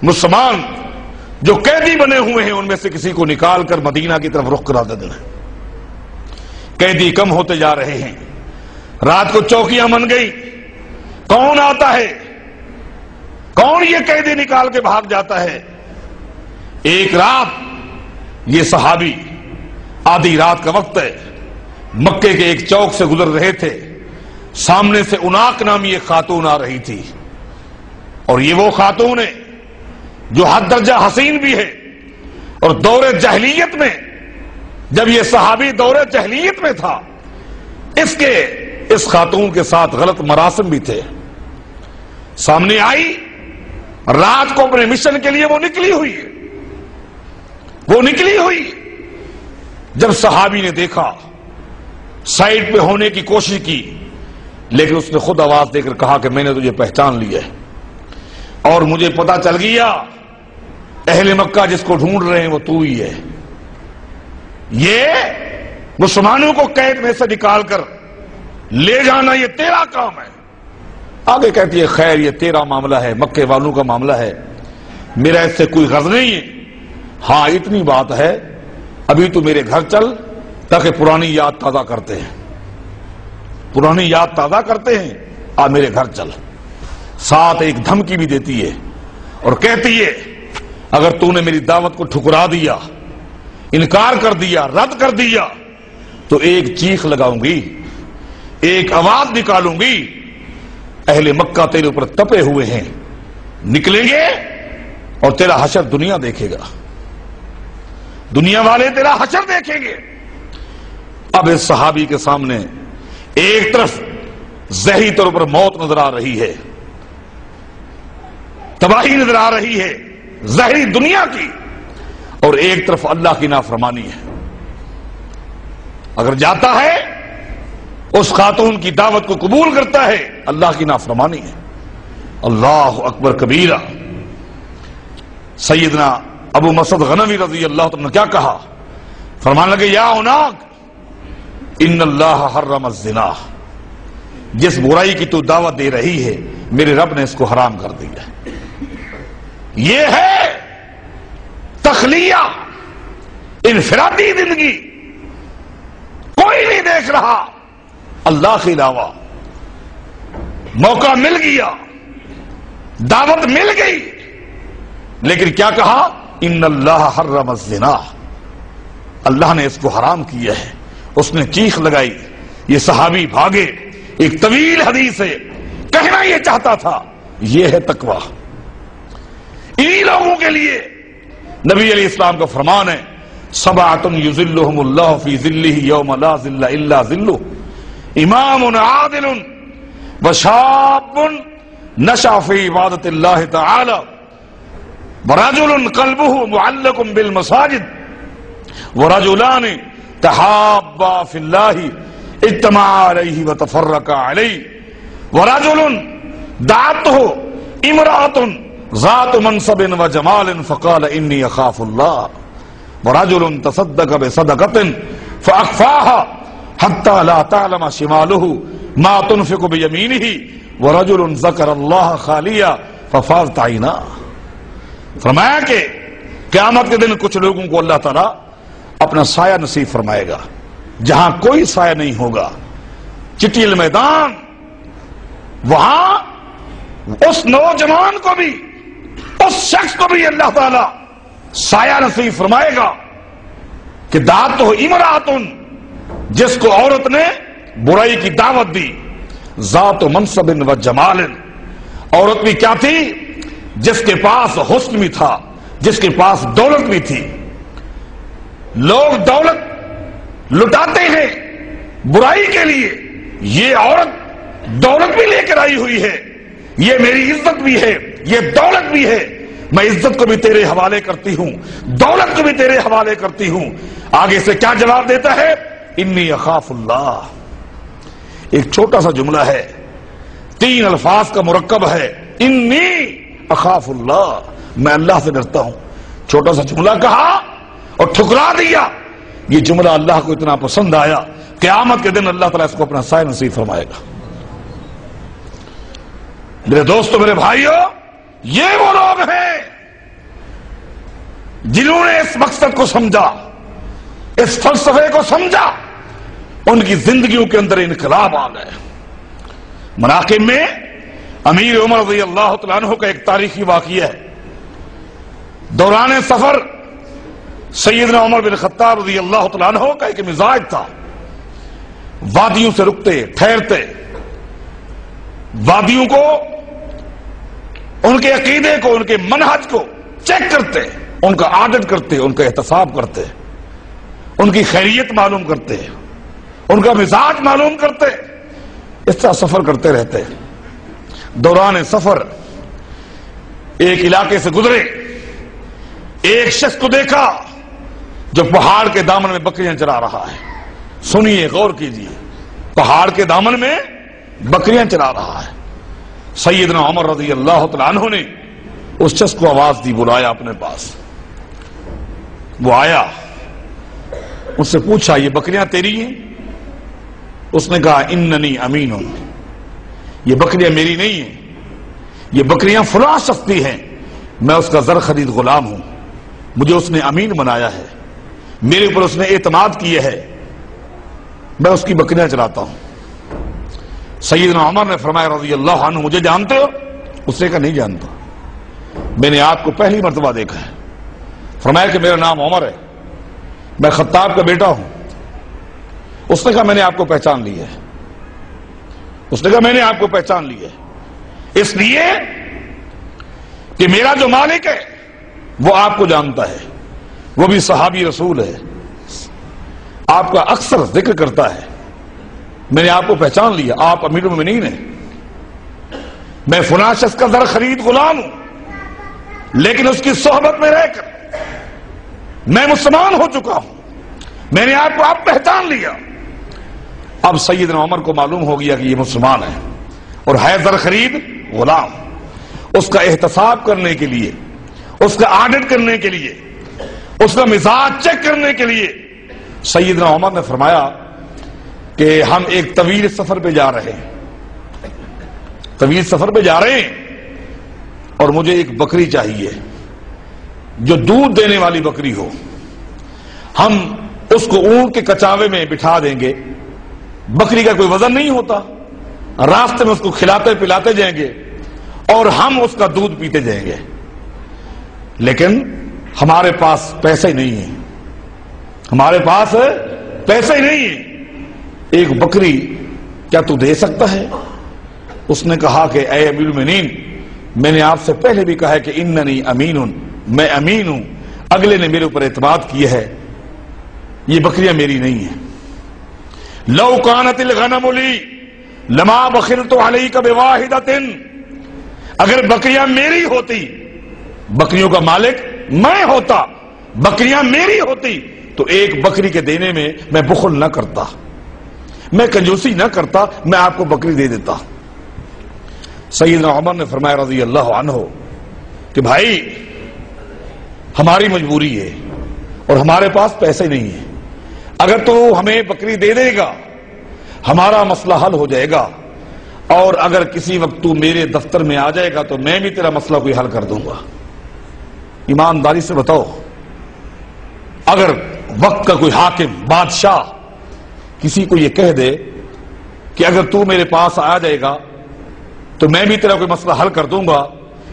Speaker 2: مسلمان جو قیدی بنے ہوئے ہیں ان میں سے کسی کو نکال کر مدینہ کی طرف رخ کرا دینا۔ قیدی کم ہوتے جا رہے ہیں، رات کو چوکیاں بن گئی، کون آتا ہے، کون یہ قیدی نکال کے بھاگ جاتا ہے۔ ایک رات یہ صحابی، آدھی رات کا وقت ہے، مکے کے ایک چوک سے گزر رہے تھے، سامنے سے اناق نامی ایک خاتون آ رہی تھی، اور یہ وہ خاتون ہے جو حد درجہ حسین بھی ہے، اور دور جاہلیت میں جب یہ صحابی دور جاہلیت میں تھا، اس خاتون کے ساتھ غلط مراسم بھی تھے۔ سامنے آئی، رات کو اپنے مشن کے لیے وہ نکلی ہوئی۔ جب صحابی نے دیکھا، سائڈ پہ ہونے کی کوشش کی، لیکن اس نے خود آواز دے کر کہا کہ میں نے تجھے پہچان لیا ہے، اور مجھے پتا چل گیا اہل مکہ جس کو ڈھونڈ رہے ہیں وہ تو ہی ہے۔ یہ مسلمانوں کو قید میں سے نکال کر لے جانا یہ تیرا کام ہے۔ آگے کہتی ہے خیر یہ تیرا معاملہ ہے، مکے والوں کا معاملہ ہے، میرا اس سے کوئی غرض نہیں ہے، ہاں اتنی بات ہے ابھی تو میرے گھر چل تاکہ پرانی یاد تازہ کرتے ہیں، آ میرے گھر چل۔ ساتھ ایک دھمکی بھی دیتی ہے اور کہتی ہے اگر تو نے میری دعوت کو ٹھکرا دیا، انکار کر دیا، رد کر دیا تو ایک چیخ لگاؤں گی، ایک آواز نکالوں گی، اہل مکہ تیرے اوپر تپے ہوئے ہیں، نکلیں گے اور تیرا حشر دنیا دیکھے گا۔ دنیا والے تیرا حشر دیکھیں گے۔ اب اس صحابی کے سامنے ایک طرف ظاہری طور پر موت نظر آ رہی ہے، تباہی نظر آ رہی ہے ظاہری دنیا کی، اور ایک طرف اللہ کی نافرمانی ہے۔ اگر جاتا ہے اس خاتون کی دعوت کو قبول کرتا ہے، اللہ کی نافرمانی ہے۔ اللہ اکبر کبیرہ۔ سیدنا ابو مسعود غنوی رضی اللہ عنہ نے کیا کہا؟ فرمانے لگے یا عناق ان اللہ حرم الزنا، جس برائی کی تو دعوت دے رہی ہے میرے رب نے اس کو حرام کر دیا۔ یہ ہے تخلیہ، انفرادی زندگی، کوئی نہیں دیکھ رہا اللہ کے علاوہ۔ موقع مل گیا، دعوت مل گئی، لیکن کیا کہا؟ ان اللہ حرم الزنا، اللہ نے اس کو حرام کیا ہے۔ اس نے چیخ لگائی، یہ صحابی بھاگے۔ ایک طویل حدیث ہے، کہنا یہ چاہتا تھا یہ ہے تقویٰ۔ انہی لوگوں کے لیے نبی علیہ السلام کا فرمان ہے سبعۃ یظلھم اللہ فی ظلہ یوم لا ظل الا ظلہ، امام عادل وشاب نشأ فی عبادۃ اللہ تعالی ورجل قلبہ معلق بالمساجد ورجلان تحابا فی اللہ اجتمعا علیہ وتفرقا علیہ ورجل دعته امرأة ذات منصب وجمال فقال انی اخاف اللہ ورجل تصدق بصدقة فأخفاها حتى لا تعلم شماله ما تنفق بيمينه ورجل ذكر الله خاليا ففاضت عيناه۔ فرمایا کہ قیامت کے دن کچھ لوگوں کو اللہ تعالیٰ اپنا سایہ نصیب فرمائے گا جہاں کوئی سایہ نہیں ہوگا، چٹیل میدان۔ وہاں اس نوجوان کو بھی، اس شخص کو بھی اللہ تعالیٰ سایہ نصیب فرمائے گا کہ دعت ہو امراتن، جس کو عورت نے برائی کی دعوت دی، ذات منصب و جمال، عورت بھی کیا تھی؟ جس کے پاس حسن بھی تھا، جس کے پاس دولت بھی تھی۔ لوگ دولت لٹاتے ہیں برائی کے لیے، یہ عورت دولت بھی لے کر آئی ہوئی ہے، یہ میری عزت بھی ہے، یہ دولت بھی ہے، میں عزت کو بھی تیرے حوالے کرتی ہوں، دولت کو بھی تیرے حوالے کرتی ہوں۔ آگے سے کیا جواب دیتا ہے؟ انی اخاف اللہ۔ ایک چھوٹا سا جملہ ہے، 3 الفاظ کا مرکب ہے، انی اخاف اللہ، میں اللہ سے ڈرتا ہوں۔ چھوٹا سا جملہ کہا اور ٹھکرا دیا۔ یہ جملہ اللہ کو اتنا پسند آیا، قیامت کے دن اللہ تعالیٰ اس کو اپنا سایہ نصیب فرمائے گا۔ میرے دوستو، میرے بھائیو، یہ وہ لوگ ہیں جنہوں نے اس مقصد کو سمجھا، اس فلسفے کو سمجھا، ان کی زندگیوں کے اندر انقلاب آ گئے۔ مناقب میں امیر عمر رضی اللہ تعالیٰ عنہ کا ایک تاریخی واقعہ ہے۔ دوران سفر سیدنا عمر بن خطاب رضی اللہ تعالیٰ عنہ کا ایک مزاج تھا، وادیوں سے رکتے، ٹھہرتے، وادیوں کو، ان کے عقیدے کو، ان کے منہج کو چیک کرتے، ان کا آڈٹ کرتے، ان کا احتساب کرتے، ان کی خیریت معلوم کرتے، ان کا مزاج معلوم کرتے، اس طرح سفر کرتے رہتے۔ دوران سفر ایک علاقے سے گزرے، ایک شخص کو دیکھا جو پہاڑ کے دامن میں بکریاں چرا رہا ہے۔ سنیے، غور کیجیے، پہاڑ کے دامن میں بکریاں چرا رہا ہے۔ سیدنا عمر رضی اللہ تعالیٰ عنہ نے اس شخص کو آواز دی، بلایا اپنے پاس۔ وہ آیا، اس سے پوچھا یہ بکریاں تیری ہیں؟ اس نے کہا اننی امین، یہ بکریاں میری نہیں ہیں، یہ بکریاں فلاں شخص کی ہیں، میں اس کا زر خرید غلام ہوں، مجھے اس نے امین بنایا ہے، میرے اوپر اس نے اعتماد کیا ہے، میں اس کی بکریاں چلاتا ہوں۔ سیدنا عمر نے فرمایا رضی اللہ عنہ مجھے جانتے ہو؟ اس نے کہا نہیں جانتا، میں نے آپ کو پہلی مرتبہ دیکھا ہے۔ فرمایا کہ میرا نام عمر ہے، میں خطاب کا بیٹا ہوں۔ اس نے کہا میں نے آپ کو پہچان لی ہے، اس نے کہا میں نے آپ کو پہچان لی ہے، اس لیے کہ میرا جو مالک ہے وہ آپ کو جانتا ہے، وہ بھی صحابی رسول ہے، آپ کا اکثر ذکر کرتا ہے، میں نے آپ کو پہچان لیا، آپ امیر المومنین ہیں، میں فلاں شخص کا زر خرید غلام ہوں، لیکن اس کی صحبت میں رہ کر میں مسلمان ہو چکا ہوں، میں نے آپ کو پہچان لیا۔ اب سیدنا عمر کو معلوم ہو گیا کہ یہ مسلمان ہے اور ہے زر خرید غلام، اس کا احتساب کرنے کے لیے، اس کا آڈٹ کرنے کے لیے، اس کا مزاج چیک کرنے کے لیے سیدنا عمر نے فرمایا کہ ہم ایک طویل سفر پہ جا رہے ہیں، طویل سفر پہ جا رہے ہیں، اور مجھے ایک بکری چاہیے جو دودھ دینے والی بکری ہو، ہم اس کو اونٹ کے کچاوے میں بٹھا دیں گے، بکری کا کوئی وزن نہیں ہوتا، راستے میں اس کو کھلاتے پلاتے جائیں گے اور ہم اس کا دودھ پیتے جائیں گے، لیکن ہمارے پاس پیسے نہیں ہیں، ہمارے پاس پیسے نہیں ہیں، ایک بکری کیا تو دے سکتا ہے؟ اس نے کہا کہ اے امیر المومنین، میں نے آپ سے پہلے بھی کہا ہے کہ اننی امین، میں امین ہوں، اگلے نے میرے اوپر اعتماد کیا ہے، یہ بکریاں میری نہیں ہیں۔ لو کانت الغنم لی لما بخلت علیک بواحدۃ، اگر بکریاں میری ہوتی، بکریوں کا مالک میں ہوتا، بکریاں میری ہوتی تو ایک بکری کے دینے میں میں بخل نہ کرتا، میں کنجوسی نہ کرتا، میں آپ کو بکری دے دیتا۔ سیدنا عمر نے فرمایا رضی اللہ عنہ کہ بھائی ہماری مجبوری ہے اور ہمارے پاس پیسے نہیں ہیں، اگر تو ہمیں بکری دے دے گا ہمارا مسئلہ حل ہو جائے گا، اور اگر کسی وقت تو میرے دفتر میں آ جائے گا تو میں بھی تیرا مسئلہ کوئی حل کر دوں گا۔ ایمانداری سے بتاؤ، اگر وقت کا کوئی حاکم بادشاہ کسی کو یہ کہہ دے کہ اگر تو میرے پاس آ جائے گا تو میں بھی تیرا کوئی مسئلہ حل کر دوں گا،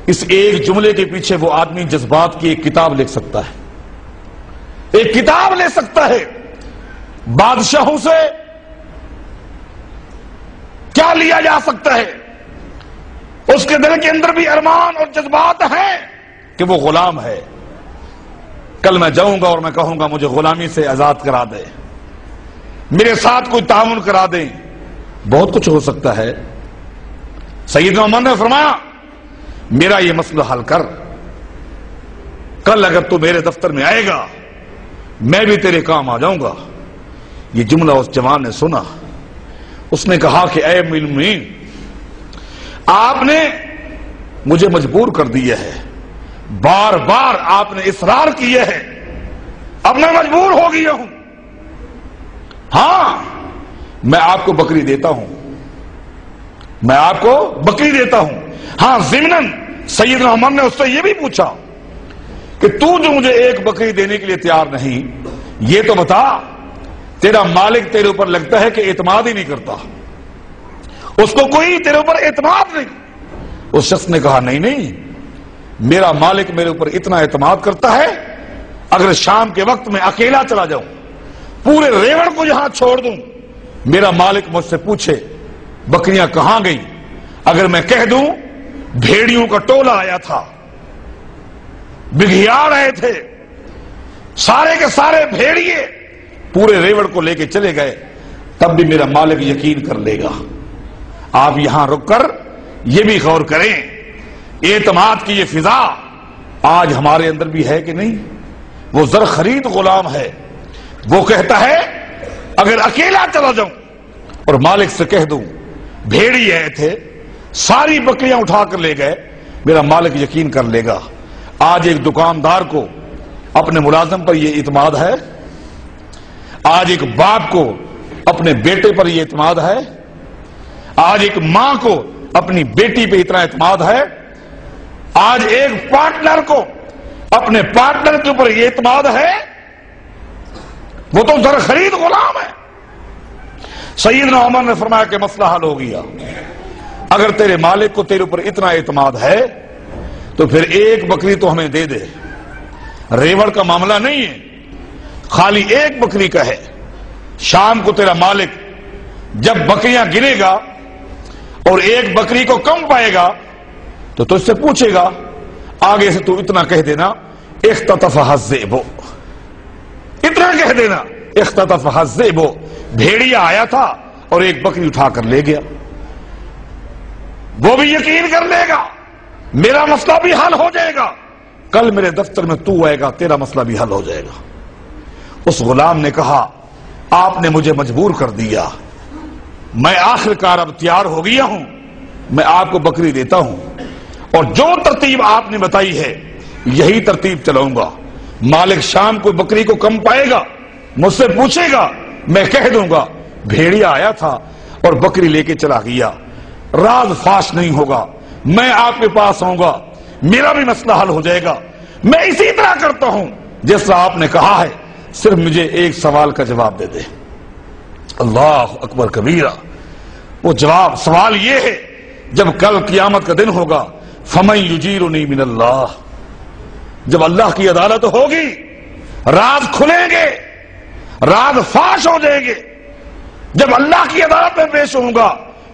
Speaker 2: اس ایک جملے کے پیچھے وہ آدمی جذبات کی ایک کتاب لکھ سکتا ہے، ایک کتاب لے سکتا ہے۔ بادشاہوں سے کیا لیا جا سکتا ہے؟ اس کے دل کے اندر بھی ارمان اور جذبات ہیں کہ وہ غلام ہے، کل میں جاؤں گا اور میں کہوں گا مجھے غلامی سے آزاد کرا دے، میرے ساتھ کوئی تعاون کرا دیں، بہت کچھ ہو سکتا ہے۔ سیدنا عمر نے فرمایا میرا یہ مسئلہ حل کر، کل اگر تو میرے دفتر میں آئے گا میں بھی تیرے کام آ جاؤں گا۔ یہ جملہ اس جوان نے سنا، اس نے کہا کہ اے امیر المومنین، آپ نے مجھے مجبور کر دیا ہے، بار بار آپ نے اصرار کیا ہے، اب میں مجبور ہو گیا ہوں، ہاں میں آپ کو بکری دیتا ہوں، میں آپ کو بکری دیتا ہوں، ہاں ضمناً سیدنا عمر نے اس سے یہ بھی پوچھا کہ تو جو مجھے ایک بکری دینے کے لیے تیار نہیں، یہ تو بتا تیرا مالک تیرے اوپر لگتا ہے کہ اعتماد ہی نہیں کرتا، اس کو کوئی تیرے اوپر اعتماد نہیں۔ اس شخص نے کہا نہیں نہیں، میرا مالک میرے اوپر اتنا اعتماد کرتا ہے، اگر شام کے وقت میں اکیلا چلا جاؤں، پورے ریوڑ کو یہاں چھوڑ دوں، میرا مالک مجھ سے پوچھے بکریاں کہاں گئیں، اگر میں کہہ دوں بھیڑیوں کا ٹولہ آیا تھا، بگھیار آئے تھے، سارے کے سارے بھیڑیے پورے ریوڑ کو لے کے چلے گئے، تب بھی میرا مالک یقین کر لے گا۔ آپ یہاں رک کر یہ بھی غور کریں، اعتماد کی یہ فضا آج ہمارے اندر بھی ہے کہ نہیں؟ وہ زر خرید غلام ہے، وہ کہتا ہے اگر اکیلا چلا جاؤں اور مالک سے کہہ دوں بھیڑی آئے تھے، ساری بکریاں اٹھا کر لے گئے، میرا مالک یقین کر لے گا۔ آج ایک دکاندار کو اپنے ملازم پر یہ اعتماد ہے، آج ایک باپ کو اپنے بیٹے پر یہ اعتماد ہے، آج ایک ماں کو اپنی بیٹی پہ اتنا اعتماد ہے، آج ایک پارٹنر کو اپنے پارٹنر کے اوپر یہ اعتماد ہے، وہ تو زر خرید غلام ہے۔ سیدنا عمر نے فرمایا کہ مسئلہ حل ہو گیا، اگر تیرے مالک کو تیرے اوپر اتنا اعتماد ہے تو پھر ایک بکری تو ہمیں دے دے، ریوڑ کا معاملہ نہیں ہے، خالی ایک بکری کا ہے۔ شام کو تیرا مالک جب بکریاں گنے گا اور ایک بکری کو کم پائے گا تو تجھ سے پوچھے گا، آگے سے تو اتنا کہہ دینا اختطفها الذئب، اتنا کہہ دینا اختطفها الذئب، بھیڑیا آیا تھا اور ایک بکری اٹھا کر لے گیا، وہ بھی یقین کر لے گا میرا مسئلہ بھی حل ہو جائے گا، کل میرے دفتر میں تو آئے گا تیرا مسئلہ بھی حل ہو جائے گا۔ اس غلام نے کہا آپ نے مجھے مجبور کر دیا، میں آخر کار اب تیار ہو گیا ہوں، میں آپ کو بکری دیتا ہوں اور جو ترتیب آپ نے بتائی ہے یہی ترتیب چلاؤں گا۔ مالک شام کو بکری کو کم پائے گا مجھ سے پوچھے گا، میں کہہ دوں گا بھیڑیا آیا تھا اور بکری لے کے چلا گیا، راز فاش نہیں ہوگا، میں آپ کے پاس آؤں گا، میرا بھی مسئلہ حل ہو جائے گا۔ میں اسی طرح کرتا ہوں جس طرح آپ نے کہا ہے، صرف مجھے ایک سوال کا جواب دے دے۔ اللہ اکبر کبیرہ۔ وہ جواب سوال یہ ہے، جب کل قیامت کا دن ہوگا فَمَن يُجِيرُنِي مِنَ اللَّهِ، جب اللہ کی عدالت ہوگی راز کھلیں گے، راز فاش ہو جائیں گے، جب اللہ کی عدالت میں پیش ہوں گا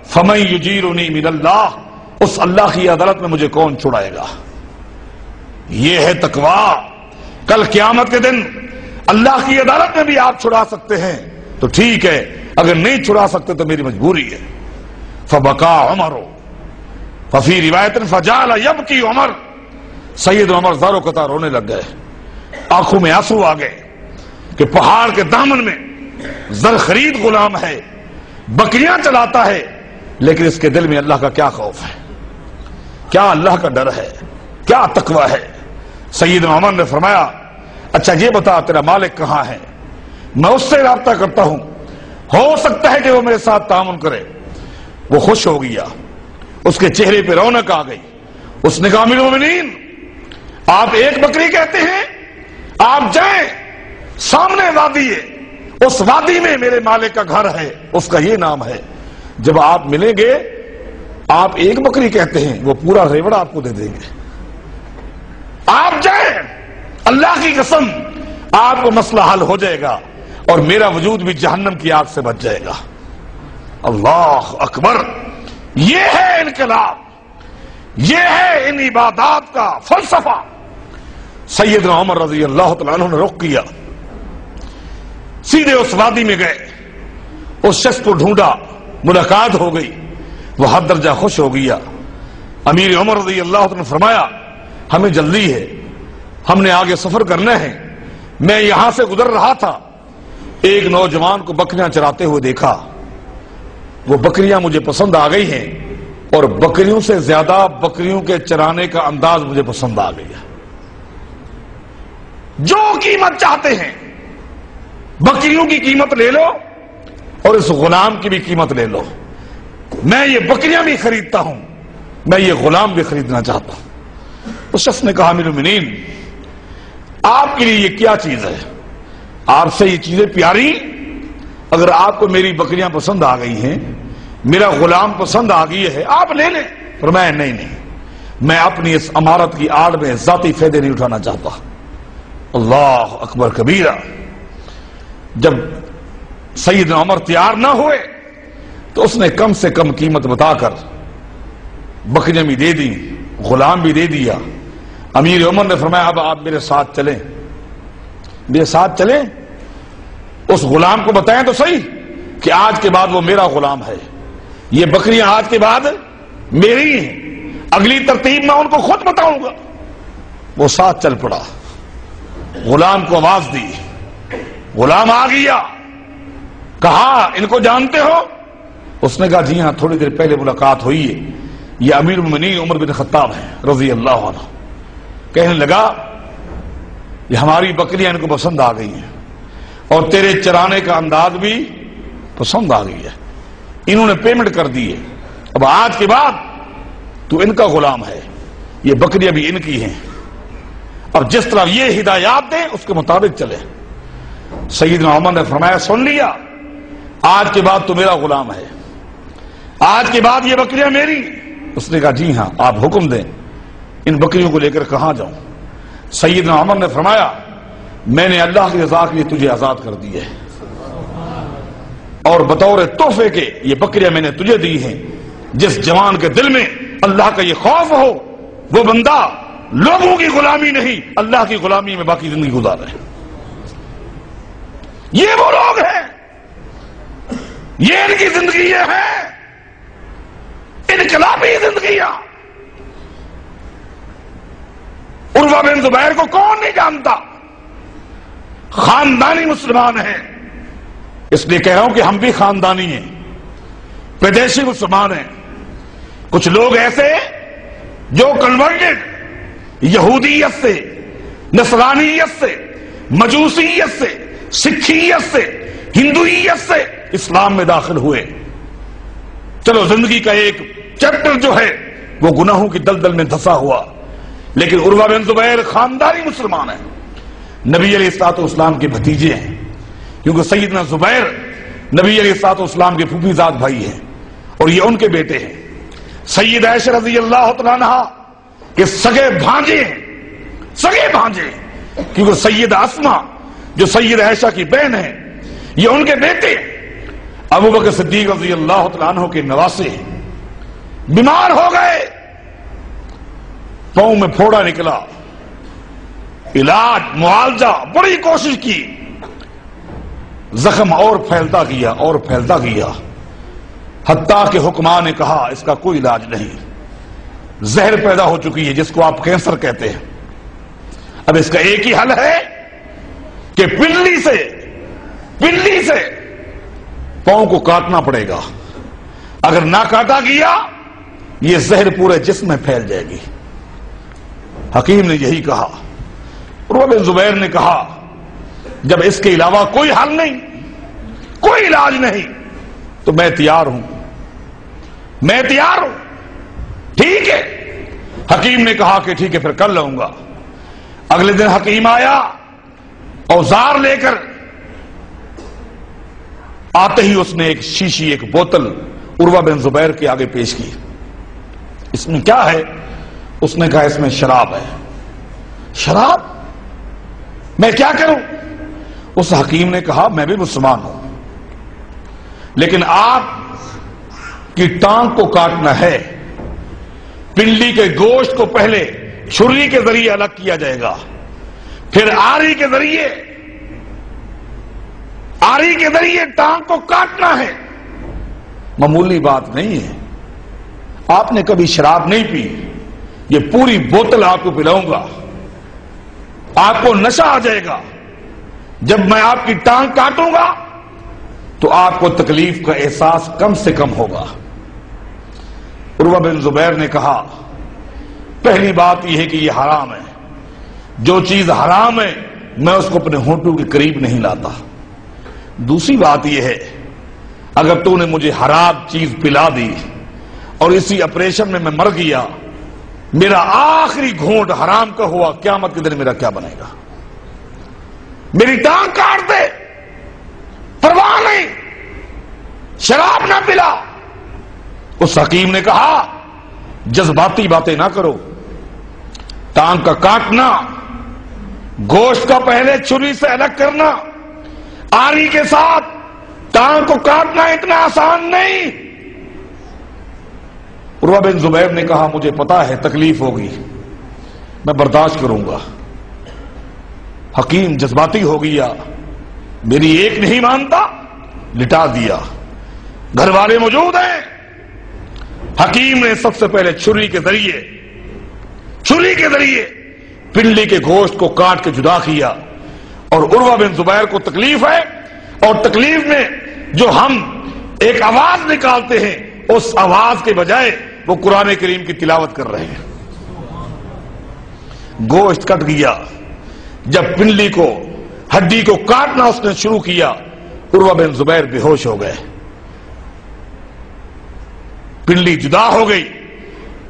Speaker 2: فَمَن يُجِيرُنِي مِنَ اللَّهِ، اس اللہ کی عدالت میں مجھے کون چھڑائے گا؟ یہ ہے تقویٰ۔ کل قیامت کے دن اللہ کی عدالت میں بھی آپ چھڑا سکتے ہیں تو ٹھیک ہے، اگر نہیں چھڑا سکتے تو میری مجبوری ہے۔ فبکا عمر، ففی روایت فجعل یبکی عمر، سید عمر زار و قطع رونے لگ گئے، آنکھوں میں آنسو آ گئے کہ پہاڑ کے دامن میں زر خرید غلام ہے، بکریاں چلاتا ہے، لیکن اس کے دل میں اللہ کا کیا خوف ہے، کیا اللہ کا ڈر ہے، کیا تقویٰ ہے۔ سید عمر نے فرمایا اچھا یہ بتا تیرا مالک کہاں ہے، میں اس سے رابطہ کرتا ہوں، ہو سکتا ہے کہ وہ میرے ساتھ تعاون کرے۔ وہ خوش ہو گیا، اس کے چہرے پہ رونق آ گئی، اس نے کہا امیر المومنین آپ ایک بکری کہتے ہیں، آپ جائیں سامنے وادی ہے، اس وادی میں میرے مالک کا گھر ہے، اس کا یہ نام ہے، جب آپ ملیں گے آپ ایک بکری کہتے ہیں، وہ پورا ریوڑا آپ کو دے دیں گے، آپ جائیں، اللہ کی قسم آپ کو مسئلہ حل ہو جائے گا اور میرا وجود بھی جہنم کی آگ سے بچ جائے گا۔ اللہ اکبر۔ یہ ہے انقلاب، یہ ہے ان عبادات کا فلسفہ۔ سیدنا عمر رضی اللہ تعالیٰ عنہ نے رخ کیا، سیدھے اس وادی میں گئے، اس شخص کو ڈھونڈا، ملاقات ہو گئی، وہ حد درجہ خوش ہو گیا۔ امیر عمر رضی اللہ عنہ نے فرمایا ہمیں جلدی ہے، ہم نے آگے سفر کرنا ہے، میں یہاں سے گزر رہا تھا، ایک نوجوان کو بکریاں چراتے ہوئے دیکھا، وہ بکریاں مجھے پسند آ گئی ہیں اور بکریوں سے زیادہ بکریوں کے چرانے کا انداز مجھے پسند آ گیا، جو قیمت چاہتے ہیں بکریوں کی قیمت لے لو اور اس غلام کی بھی قیمت لے لو، میں یہ بکریاں بھی خریدتا ہوں، میں یہ غلام بھی خریدنا چاہتا ہوں۔ اس شخص نے کہا امیر المومنین آپ کے لیے یہ کیا چیز ہے، آپ سے یہ چیزیں پیاری، اگر آپ کو میری بکریاں پسند آ گئی ہیں، میرا غلام پسند آ گئی ہے، آپ لے لیں۔ فرمایا نہیں، میں اپنی اس امارت کی آڑ میں ذاتی فائدے نہیں اٹھانا چاہتا۔ اللہ اکبر کبیرہ۔ جب سیدنا عمر تیار نہ ہوئے تو اس نے کم سے کم قیمت بتا کر بکریاں بھی دے دی، غلام بھی دے دیا۔ امیر عمر نے فرمایا اب آپ میرے ساتھ چلیں، میرے ساتھ چلیں، اس غلام کو بتائیں تو صحیح کہ آج کے بعد وہ میرا غلام ہے، یہ بکریاں آج کے بعد میری ہیں، اگلی ترتیب میں ان کو خود بتاؤں گا۔ وہ ساتھ چل پڑا، غلام کو آواز دی، غلام آ گیا، کہا ان کو جانتے ہو؟ اس نے کہا جی ہاں تھوڑی دیر پہلے ملاقات ہوئی ہے، یہ امیر المومنین عمر بن خطاب ہیں رضی اللہ عنہ۔ کہنے لگا یہ ہماری بکریاں ان کو پسند آ گئی ہیں اور تیرے چرانے کا انداز بھی پسند آ گئی ہے، انہوں نے پیمنٹ کر دی ہے، اب آج کے بعد تو ان کا غلام ہے، یہ بکریاں بھی ان کی ہیں، اب جس طرح یہ ہدایات دیں اس کے مطابق چلے۔ سیدنا عمر نے فرمایا سن لیا، آج کے بعد تو میرا غلام ہے، آج کے بعد یہ بکریاں میری۔ اس نے کہا جی ہاں آپ حکم دیں، ان بکریوں کو لے کر کہاں جاؤں؟ سیدنا عمر نے فرمایا میں نے اللہ کی رضا کے لیے تجھے آزاد کر دی ہے اور بطور تحفے کے یہ بکریاں میں نے تجھے دی ہیں، جس جوان کے دل میں اللہ کا یہ خوف ہو وہ بندہ لوگوں کی غلامی نہیں اللہ کی غلامی میں باقی زندگی گزارے۔ یہ ان کی زندگی یہ ہے، انقلابی زندگیاں۔ عروہ بن زبیر کو کون نہیں جانتا؟ خاندانی مسلمان ہیں، اس لیے کہہ رہا ہوں کہ ہم بھی خاندانی ہیں، پیدائشی مسلمان ہیں۔ کچھ لوگ ایسے جو کنورٹڈ یہودیت سے، نصرانیت سے، مجوسیت سے، سکھیت سے، ہندویت سے اسلام میں داخل ہوئے۔ چلو زندگی کا ایک چیپٹر جو ہے وہ گناہوں کی دلدل میں دھسا ہوا، لیکن عروہ بن زبیر خاندانی مسلمان ہیں، نبی علیہ الصلوۃ والسلام کے بھتیجے ہیں، کیونکہ سیدنا زبیر نبی علیہ الصلوۃ والسلام کے پھوپھی زاد بھائی ہیں اور یہ ان کے بیٹے ہیں۔ سید عائشہ رضی اللہ تعالیٰ عنہا کے سگے بھانجے ہیں، سگے بھانجے ہیں، کیونکہ سید اسما جو سید عائشہ کی بہن ہے یہ ان کے بیٹے ہیں۔ ابوبکر صدیق رضی اللہ تعالیٰ عنہ کے نواسے ہیں، بیمار ہو گئے، پاؤں میں پھوڑا نکلا، علاج معالجہ بڑی کوشش کی، زخم اور پھیلتا گیا اور پھیلتا گیا، حتیٰ کہ حکماں نے کہا اس کا کوئی علاج نہیں، زہر پیدا ہو چکی ہے جس کو آپ کینسر کہتے ہیں، اب اس کا ایک ہی حل ہے کہ پنڈلی سے پاؤں کو کاٹنا پڑے گا، اگر نہ کاٹا گیا یہ زہر پورے جسم میں پھیل جائے گی۔ حکیم نے یہی کہا۔ عروہ بن زبیر نے کہا جب اس کے علاوہ کوئی حل نہیں، کوئی علاج نہیں، تو میں تیار ہوں، ٹھیک ہے۔ حکیم نے کہا کہ ٹھیک ہے پھر کر لوں گا۔ اگلے دن حکیم آیا اوزار لے کر، آتے ہی اس نے ایک شیشی، ایک بوتل عروہ بن زبیر کے آگے پیش کی۔ اس میں کیا ہے؟ اس نے کہا اس میں شراب ہے۔ شراب؟ میں کیا کروں؟ اس حکیم نے کہا میں بھی مسلمان ہوں، لیکن آپ کی ٹانگ کو کاٹنا ہے، پنڈلی کے گوشت کو پہلے چھری کے ذریعے الگ کیا جائے گا، پھر آری کے ذریعے ٹانگ کو کاٹنا ہے۔ معمولی بات نہیں ہے، آپ نے کبھی شراب نہیں پی، یہ پوری بوتل آپ کو پلاؤں گا، آپ کو نشہ آ جائے گا، جب میں آپ کی ٹانگ کاٹوں گا تو آپ کو تکلیف کا احساس کم سے کم ہوگا۔ عروہ بن زبیر نے کہا پہلی بات یہ ہے کہ یہ حرام ہے، جو چیز حرام ہے میں اس کو اپنے ہونٹوں کے قریب نہیں لاتا۔ دوسری بات یہ ہے اگر تو نے مجھے حرام چیز پلا دی اور اسی آپریشن میں مر گیا، میرا آخری گھونٹ حرام کا ہوا، قیامت کے دن میرا کیا بنے گا؟ میری ٹانگ کاٹ دے، پرواہ نہیں، شراب نہ پلا۔ اس حکیم نے کہا جذباتی باتیں نہ کرو، ٹانگ کا کاٹنا، گوشت کا پہلے چھری سے الگ کرنا، آری کے ساتھ ٹانگ کو کاٹنا اتنا آسان نہیں۔ عروہ بن زبیر نے کہا مجھے پتا ہے تکلیف ہوگی، میں برداشت کروں گا۔ حکیم جذباتی ہو گیا، میری ایک نہیں مانتا، لٹا دیا۔ گھر والے موجود ہیں، حکیم نے سب سے پہلے چھری کے ذریعے پنڈلی کے گوشت کو کاٹ کے جدا کیا، اور عروہ بن زبیر کو تکلیف ہے، اور تکلیف میں جو ہم ایک آواز نکالتے ہیں اس آواز کے بجائے وہ قرآن کریم کی تلاوت کر رہے ہیں۔ گوشت کٹ گیا، جب پنڈلی کو، ہڈی کو کاٹنا اس نے شروع کیا، عروہ بن زبیر بے ہوش ہو گئے، پنڈلی جدا ہو گئی،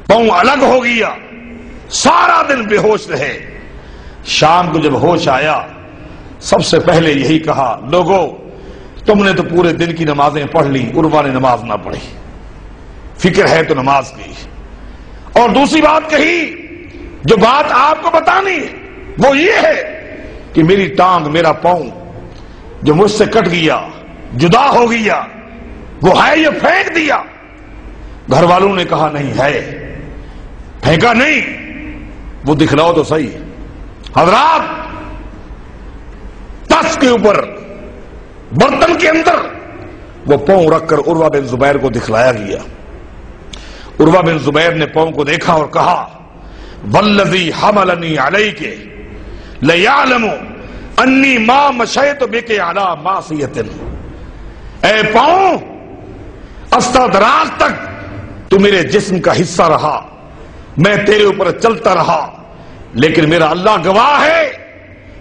Speaker 2: پاؤں الگ ہو گیا، سارا دن بے ہوش رہے۔ شام کو جب ہوش آیا سب سے پہلے یہی کہا لوگو تم نے تو پورے دن کی نمازیں پڑھ لی، عروہ نے نماز نہ پڑھی، فکر ہے تو نماز کی۔ اور دوسری بات کہی جو بات آپ کو بتانی ہے وہ یہ ہے کہ میری ٹانگ، میرا پاؤں جو مجھ سے کٹ گیا، جدا ہو گیا، وہ ہے یہ پھینک دیا۔ گھر والوں نے کہا نہیں ہے، پھینکا نہیں، وہ دکھلاؤ تو صحیح۔ حضرات تس کے اوپر، برتن کے اندر وہ پاؤں رکھ کر عروہ بن زبیر کو دکھلایا گیا. عروہ بن زبیر نے پاؤں کو دیکھا اور کہا والذی حملنی علیک لیعلم انی ما مشیت بک علی معصیۃ. اے پاؤں، استدراج تک تو میرے جسم کا حصہ رہا، میں تیرے اوپر چلتا رہا، لیکن میرا اللہ گواہ ہے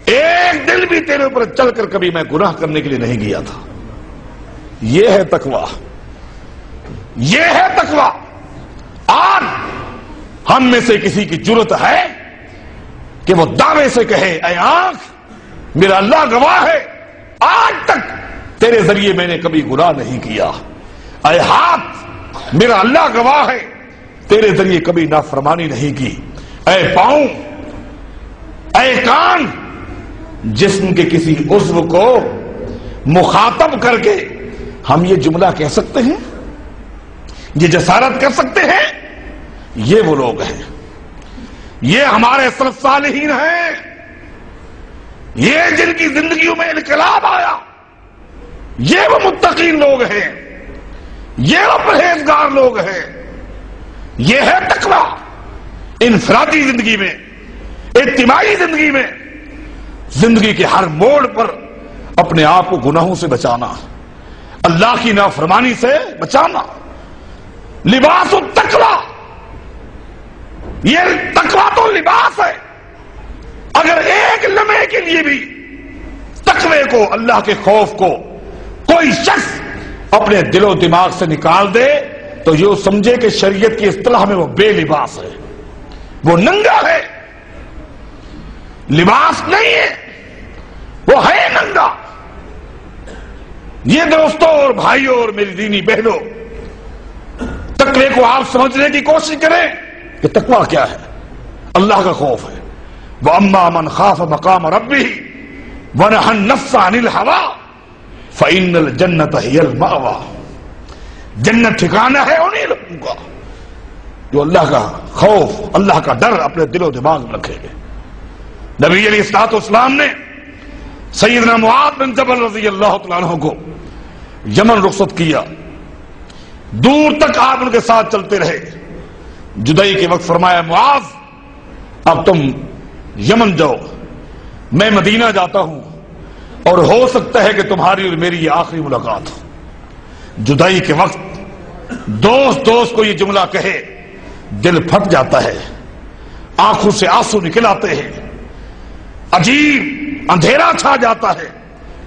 Speaker 2: ایک دل بھی تیرے اوپر چل کر کبھی میں گناہ کرنے کے لیے نہیں گیا تھا. یہ ہے تقویٰ، یہ ہے تقویٰ. آج ہم میں سے کسی کی جرت ہے کہ وہ دعوے سے کہے اے آنکھ میرا اللہ گواہ ہے آج تک تیرے ذریعے میں نے کبھی گناہ نہیں کیا، اے ہاتھ میرا اللہ گواہ ہے تیرے ذریعے کبھی نافرمانی نہیں کی، اے پاؤں، اے کان، جسم کے کسی عضو کو مخاطب کر کے ہم یہ جملہ کہہ سکتے ہیں، یہ جسارت کر سکتے ہیں؟ یہ وہ لوگ ہیں، یہ ہمارے سلف صالحین ہیں، یہ جن کی زندگیوں میں انقلاب آیا، یہ وہ متقین لوگ ہیں، یہ وہ پرہیزگار لوگ ہیں. یہ ہے تقویٰ. انفرادی زندگی میں، اجتماعی زندگی میں، زندگی کے ہر موڑ پر اپنے آپ کو گناہوں سے بچانا، اللہ کی نافرمانی سے بچانا. لباس التقویٰ، یہ تقویٰ تو لباس ہے. اگر ایک لمحے کے لیے بھی تقوی کو، اللہ کے خوف کو کوئی شخص اپنے دل و دماغ سے نکال دے تو یہ سمجھے کہ شریعت کی اصطلاح میں وہ بے لباس ہے، وہ ننگا ہے. لباس نہیں ہے، وہ ہے ننگا. یہ دوستوں اور بھائیوں اور میری دینی بہنوں، تقوی کو آپ سمجھنے کی کوشش کریں کہ تقوی کیا ہے. اللہ کا خوف ہے. وَأَمَّا مَنْ خَافَ مَقَامَ رَبِّهِ وَنَهَى النَّفْسَ عَنِ الْهَوَىٰ فَإِنَّ الْجَنَّةَ هِيَ الْمَأْوَىٰ. جنت ٹھکانہ ہے انہیں لوگوں کا جو اللہ کا خوف، اللہ کا ڈر اپنے دل و دماغ میں رکھیں گے. نبی علیہ الصلوۃ والسلام نے سیدنا معاذ بن جبل رضی اللہ تعالیٰ عنہ کو یمن رخصت کیا. دور تک آپ ان کے ساتھ چلتے رہے. جدائی کے وقت فرمایا معاذ اب تم یمن جاؤ، میں مدینہ جاتا ہوں، اور ہو سکتا ہے کہ تمہاری اور میری یہ آخری ملاقات ہو. جدائی کے وقت دوست کو یہ جملہ کہے، دل پھٹ جاتا ہے، آنکھوں سے آنسو نکل آتے ہیں، عجیب اندھیرا چھا جاتا ہے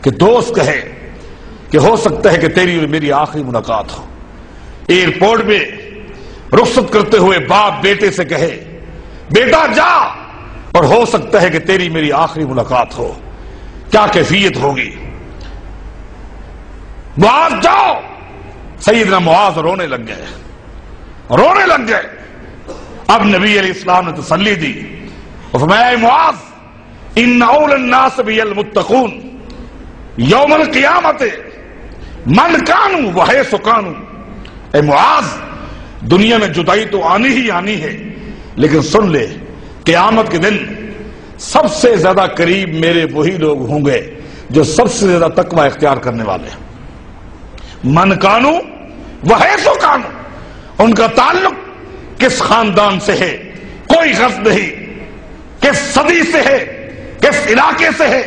Speaker 2: کہ دوست کہے کہ ہو سکتا ہے کہ تیری اور میری آخری ملاقات ہو. ایئرپورٹ میں رخصت کرتے ہوئے باپ بیٹے سے کہے بیٹا جا، اور ہو سکتا ہے کہ تیری میری آخری ملاقات ہو. کیا کیفیت ہوگی؟ معاذ جاؤ. سیدنا معاذ رونے لگ گئے. اب نبی علیہ السلام نے تسلی دی اور فرمایا اے معاذ ان اول الناس بی المتقون یوم القیامت من کانوا وحیث کانوا. اے معاذ، دنیا میں جدائی تو آنی ہی آنی ہے، لیکن سن لے قیامت کے دن سب سے زیادہ قریب میرے وہی لوگ ہوں گے جو سب سے زیادہ تقوی اختیار کرنے والے ہیں. من کانو وحیث کانو. ان کا تعلق کس خاندان سے ہے کوئی غرض نہیں، کس صدی سے ہے، کس علاقے سے ہے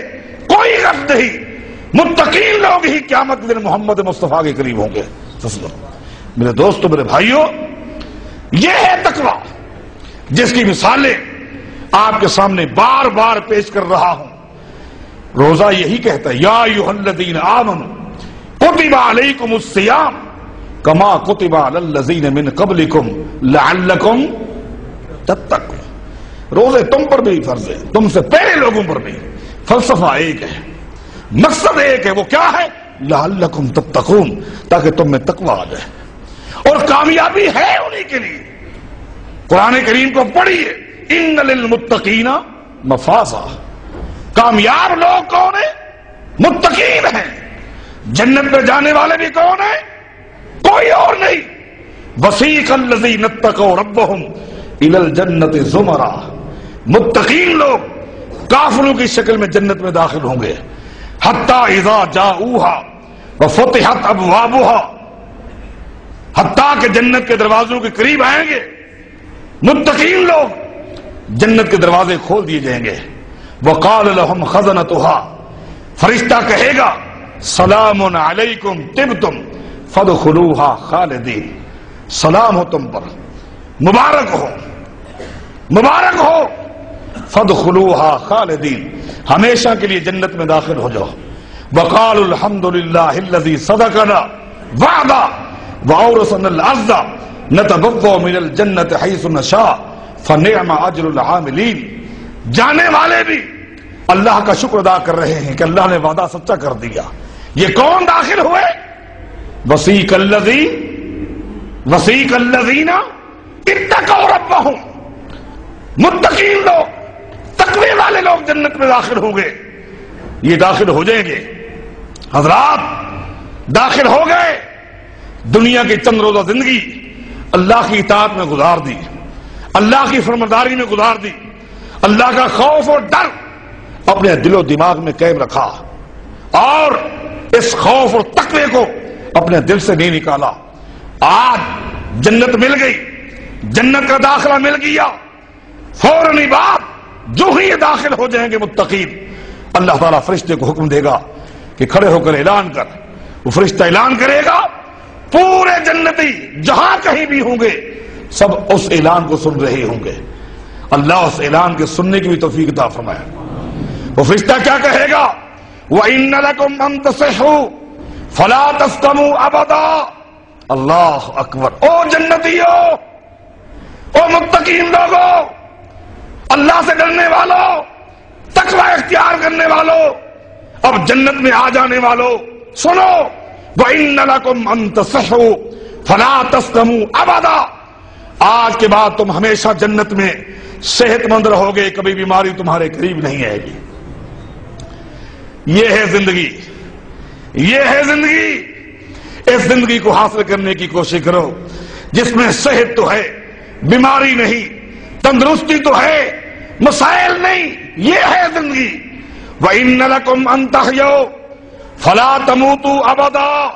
Speaker 2: کوئی غرض نہیں. متقین لوگ ہی قیامت کے دن محمد مصطفیٰ کے قریب ہوں گے. میرے دوستو، میرے بھائیوں، یہ ہے تقوی جس کی مثالیں آپ کے سامنے بار بار پیش کر رہا ہوں. روزہ یہی کہتا ہے یا ایھا الذین آمنوا کتب علیکم الصیام کما کتب علی الذین من قبلکم لعلکم تتقون. روزے تم پر بھی فرض ہے، تم سے پہلے لوگوں پر بھی. فلسفہ ایک ہے، مقصد ایک ہے، وہ کیا ہے؟ لعلکم تتقون، تاکہ تم میں تقوی آ جائے. اور کامیابی ہے انہی کے لیے. قرآن کریم کو پڑھیے، ان للمتقین مفازا. کامیاب لوگ کون ہیں؟ متقین ہیں. جنت میں جانے والے بھی کون ہیں؟ کوئی اور نہیں. وسیق الذین اتقوا ربهم الی الجنۃ زمرا. متقین لوگ کافروں کی شکل میں جنت میں داخل ہوں گے. حتی اذا جاؤوها وفتحت ابوابها، حتیٰ کہ جنت کے دروازوں کے قریب آئیں گے متقین لوگ، جنت کے دروازے کھول دیے جائیں گے. وقال لهم خزنتها، فرشتہ کہے گا سلام علیکم طبتم فادخلوها خالدین، سلام ہو تم پر، مبارک ہو، مبارک ہو، فادخلوها خالدین، ہمیشہ کے لیے جنت میں داخل ہو جاؤ. وقالوا الحمد للہ الذی صدقنا وعدہ وأورثنا الأرض نتبوأ من الجنة حيث نشاء فنعم أجر العاملین. جانے والے بھی اللہ کا شکر ادا کر رہے ہیں کہ اللہ نے وعدہ سچا کر دیا. یہ کون داخل ہوئے؟ وسیق الذین اتقوا ربهم، متقین لوگ، تقوی والے لوگ جنت میں داخل ہوں گے. یہ داخل ہو جائیں گے. حضرات داخل ہو گئے، دنیا کی چند روزہ زندگی اللہ کی اطاعت میں گزار دی، اللہ کی فرمانبرداری میں گزار دی، اللہ کا خوف اور ڈر اپنے دل و دماغ میں قائم رکھا، اور اس خوف اور تقوی کو اپنے دل سے نہیں نکالا. آج جنت مل گئی، جنت کا داخلہ مل گیا، فوراً ہی بعد جو ہی یہ داخل ہو جائیں گے متقین، اللہ تعالیٰ فرشتے کو حکم دے گا کہ کھڑے ہو کر اعلان کر. وہ فرشتہ اعلان کرے گا، پورے جنتی جہاں کہیں بھی ہوں گے سب اس اعلان کو سن رہے ہوں گے. اللہ اس اعلان کے سننے کی بھی توفیق عطا فرمائے. وہ فرشتہ کیا کہے گا؟ وَإِنَّ لَكُمْ أَن تَصِحُّوا فَلَا تَسْقَمُوا أَبَدًا. اللہ اکبر. او جنتیوں، او متقین لوگوں، اللہ سے ڈرنے والوں، تقوی اختیار کرنے والوں، اب جنت میں آ جانے والوں، سنو. وَإِنَّ لَكُمْ أَن تَصِحُّوا فَلَا تَسْقَمُوا أَبَدًا. آج کے بعد تم ہمیشہ جنت میں صحت مند رہو گے، کبھی بیماری تمہارے قریب نہیں آئے گی. یہ ہے زندگی، یہ ہے زندگی. اس زندگی کو حاصل کرنے کی کوشش کرو جس میں صحت تو ہے، بیماری نہیں، تندرستی تو ہے، مسائل نہیں. یہ ہے زندگی. وَإِنَّ لَكُمْ أَن تَحْيَوْا فَلَا تَمُوتُوا أَبَدًا.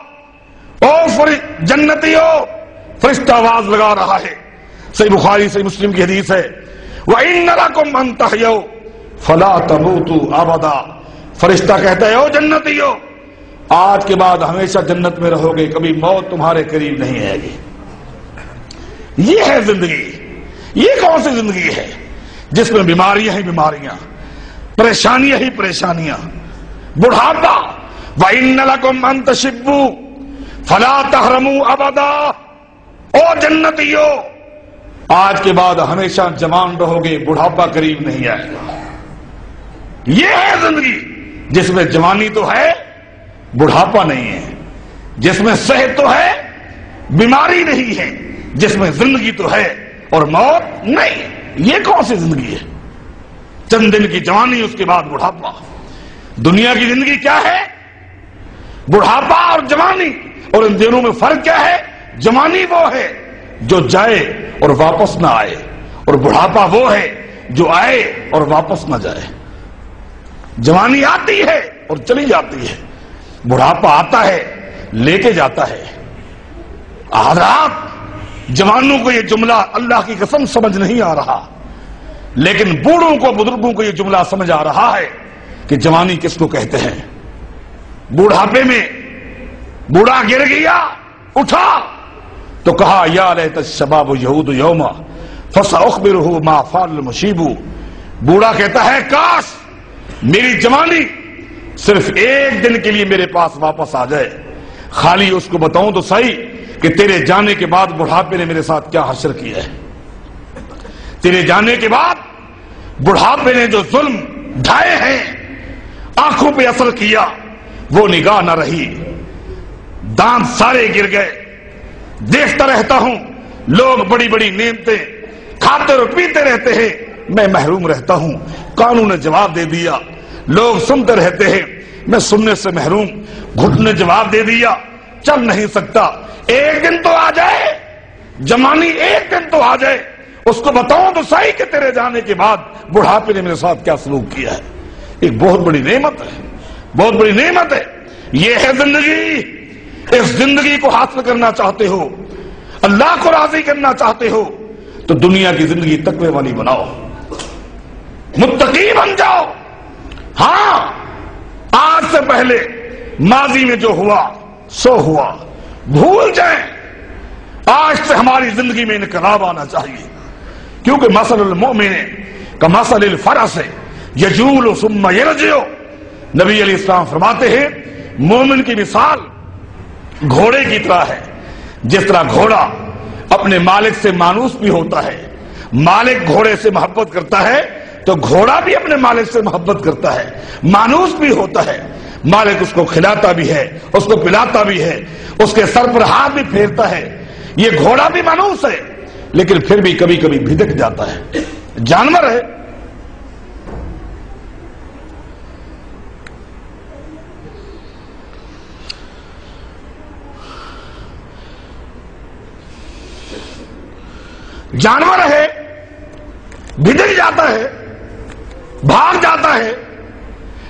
Speaker 2: او جنتیوں، فرشتہ آواز لگا رہا ہے، صحیح بخاری صحیح مسلم کی حدیث ہے. وَإِنَّ لَكُمْ أَن تَحْيَوْا فَلَا تَمُوتُوا أَبَدًا. فرشتہ کہتا ہے او جنتیوں، آج کے بعد ہمیشہ جنت میں رہو گے، کبھی موت تمہارے قریب نہیں آئے گی. یہ ہے زندگی. یہ کون سی زندگی ہے جس میں بیماریاں ہی بیماریاں، پریشانیاں ہی پریشانیاں، بڑھاپا. وَإِنَّ لَكُمْ أَن تَشِبُّوا فَلَا تَحْرَمُوا أَبَدًا. او جنتیوں، آج کے بعد ہمیشہ جوان رہو گے، بڑھاپا قریب نہیں آئے گا. یہ ہے زندگی جس میں جوانی تو ہے، بڑھاپا نہیں ہے، جس میں صحت تو ہے، بیماری نہیں ہے، جس میں زندگی تو ہے اور موت نہیں. یہ کون سی زندگی ہے؟ چند دن کی جوانی، اس کے بعد بڑھاپا. دنیا کی زندگی کیا ہے؟ بڑھاپا اور جوانی. اور ان دونوں میں فرق کیا ہے؟ جوانی وہ ہے جو جائے اور واپس نہ آئے، اور بڑھاپا وہ ہے جو آئے اور واپس نہ جائے. جوانی آتی ہے اور چلی جاتی ہے، بڑھاپا آتا ہے لے کے جاتا ہے. حضرات جوانوں کو یہ جملہ اللہ کی قسم سمجھ نہیں آ رہا، لیکن بوڑھوں کو، بزرگوں کو یہ جملہ سمجھ آ رہا ہے کہ جوانی کس کو کہتے ہیں. بوڑھاپے میں بوڑھا گر گیا، اٹھا تو کہا یا لیت الشباب یعود یوما فساخبرہ ما فعل المشیب. بوڑھا کہتا ہے کاش میری جوانی صرف ایک دن کے لیے میرے پاس واپس آ جائے، خالی اس کو بتاؤں تو صحیح کہ تیرے جانے کے بعد بڑھاپے نے میرے ساتھ کیا حشر کیا ہے. تیرے جانے کے بعد بڑھاپے نے جو ظلم ڈھائے ہیں، آنکھوں پہ اثر کیا، وہ نگاہ نہ رہی، دانت سارے گر گئے. دیکھتا رہتا ہوں لوگ بڑی بڑی نعمتیں کھاتے اور پیتے رہتے ہیں، میں محروم رہتا ہوں. قانون نے جواب دے دیا. لوگ سنتے رہتے ہیں، میں سننے سے محروم. گھٹ نے جواب دے دیا، چل نہیں سکتا. ایک دن تو آ جائے جوانی، ایک دن تو آ جائے، اس کو بتاؤں تو صحیح کہ تیرے جانے کے بعد بڑھاپے نے میرے ساتھ کیا سلوک کیا ہے. ایک بہت بڑی نعمت ہے، بہت بڑی نعمت ہے. یہ ہے زندگی. اس زندگی کو حاصل کرنا چاہتے ہو, اللہ کو راضی کرنا چاہتے ہو, تو دنیا کی زندگی تقوی والی بناؤ, متقی بن جاؤ. ہاں, آج سے پہلے ماضی میں جو ہوا سو ہوا, بھول جائیں. آج سے ہماری زندگی میں انقلاب آنا چاہیے, کیونکہ مثل المؤمن کمثل الفرس یجول ثم یرجع. نبی علیہ السلام فرماتے ہیں مومن کی مثال گھوڑے کی طرح ہے. جس طرح گھوڑا اپنے مالک سے مانوس بھی ہوتا ہے, مالک گھوڑے سے محبت کرتا ہے, تو گھوڑا بھی اپنے مالک سے محبت کرتا ہے, مانوس بھی ہوتا ہے. مالک اس کو کھلاتا بھی ہے, اس کو پلاتا بھی ہے, اس کے سر پر ہاتھ بھی پھیرتا ہے. یہ گھوڑا بھی مانوس ہے, لیکن پھر بھی کبھی کبھی بھٹک جاتا ہے, جانور ہے. جانور ہے, بھٹک جاتا ہے, بھاگ جاتا ہے,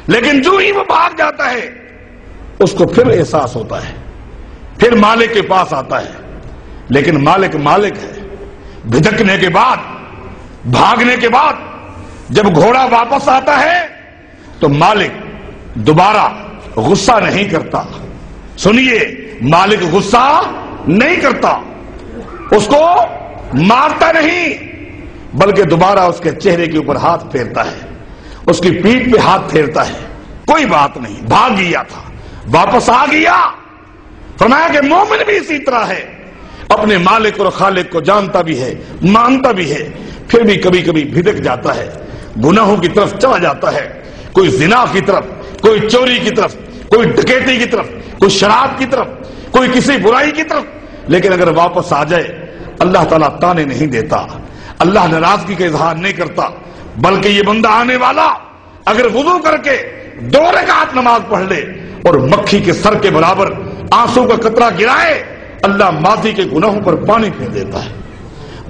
Speaker 2: لیکن جو ہی وہ بھاگ جاتا ہے اس کو پھر احساس ہوتا ہے, پھر مالک کے پاس آتا ہے. لیکن مالک مالک ہے. بھٹکنے کے بعد, بھاگنے کے بعد جب گھوڑا واپس آتا ہے تو مالک دوبارہ غصہ نہیں کرتا. سنیے, مالک غصہ نہیں کرتا, اس کو مارتا نہیں, بلکہ دوبارہ اس کے چہرے کے اوپر ہاتھ پھیرتا ہے, اس کی پیٹھ پہ ہاتھ پھیرتا ہے. کوئی بات نہیں, بھاگ گیا تھا, واپس آ گیا. فرمایا کہ مومن بھی اسی طرح ہے, اپنے مالک اور خالق کو جانتا بھی ہے, مانتا بھی ہے, پھر بھی کبھی کبھی بھٹک جاتا ہے, گناہوں کی طرف چلا جاتا ہے. کوئی زنا کی طرف, کوئی چوری کی طرف, کوئی ڈکیتی کی طرف, کوئی شراب کی طرف, کوئی کسی برائی کی طرف. لیکن اگر واپس آ جائے, اللہ تعالیٰ تانے نہیں دیتا, اللہ ناراضگی کا اظہار نہیں کرتا, بلکہ یہ بندہ آنے والا اگر وضو کر کے 2 رکعت نماز پڑھ لے اور مکھی کے سر کے برابر آنسو کا قطرہ گرائے, اللہ ماضی کے گناہوں پر پانی پھیر دیتا ہے.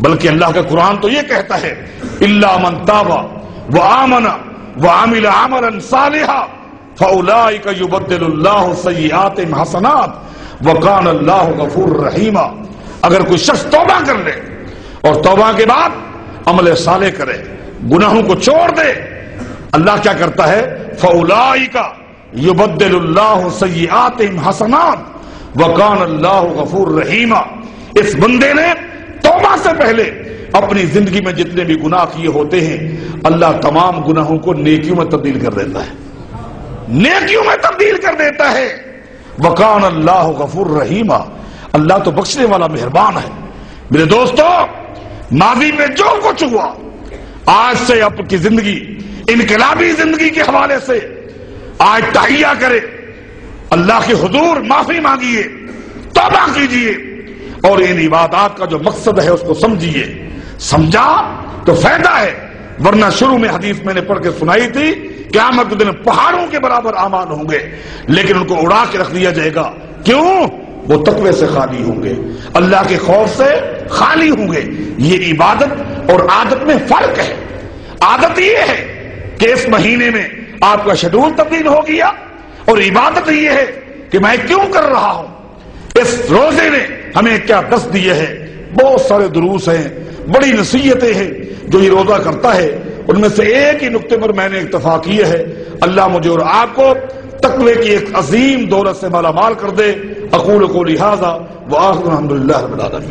Speaker 2: بلکہ اللہ کا قرآن تو یہ کہتا ہے الا من تاب وآمن وعمل عملا صالحا فاولئک یبدل اللہ سیئاتہم حسنات وکان اللہ غفور رحیما. اگر کوئی شخص توبہ کر لے اور توبہ کے بعد عمل صالح کرے, گناہوں کو چھوڑ دے, اللہ کیا کرتا ہے, فاولئک یبدل اللہ سیئاتہم حسنات وکان اللہ غفور رحیما. اس بندے نے توبہ سے پہلے اپنی زندگی میں جتنے بھی گناہ کیے ہوتے ہیں, اللہ تمام گناہوں کو نیکیوں میں تبدیل کر دیتا ہے, نیکیوں میں تبدیل کر دیتا ہے. وکان اللہ غفور رحیما. اللہ تو بخشنے والا مہربان ہے. میرے دوستو, ماضی میں جو کچھ ہوا, آج سے آپ کی زندگی انقلابی زندگی کے حوالے سے آج تحیہ کرے, اللہ کے حضور معافی مانگیے, توبہ کیجیے, اور ان عبادات کا جو مقصد ہے اس کو سمجھیے. سمجھا تو فائدہ ہے, ورنہ شروع میں حدیث میں نے پڑھ کے سنائی تھی, قیامت کے دن پہاڑوں کے برابر اعمال ہوں گے, لیکن ان کو اڑا کے رکھ دیا جائے گا. کیوں؟ وہ تقوی سے خالی ہوں گے, اللہ کے خوف سے خالی ہوں گے. یہ عبادت اور عادت میں فرق ہے. عادت یہ ہے کہ اس مہینے میں آپ کا شیڈول تبدیل ہو گیا, اور عبادت یہ ہے کہ میں کیوں کر رہا ہوں. اس روزے نے ہمیں کیا دست دیے ہے, بہت سارے دروس ہیں, بڑی نصیحتیں ہیں جو یہ روزہ کرتا ہے. ان میں سے ایک ہی نقطے پر میں نے اکتفا کیا ہے. اللہ مجھے اور آپ کو تقوی کی ایک عظیم دولت سے مالا مال کر دے. اقول قولی ھذا وآخر الحمدللہ رب العالمین.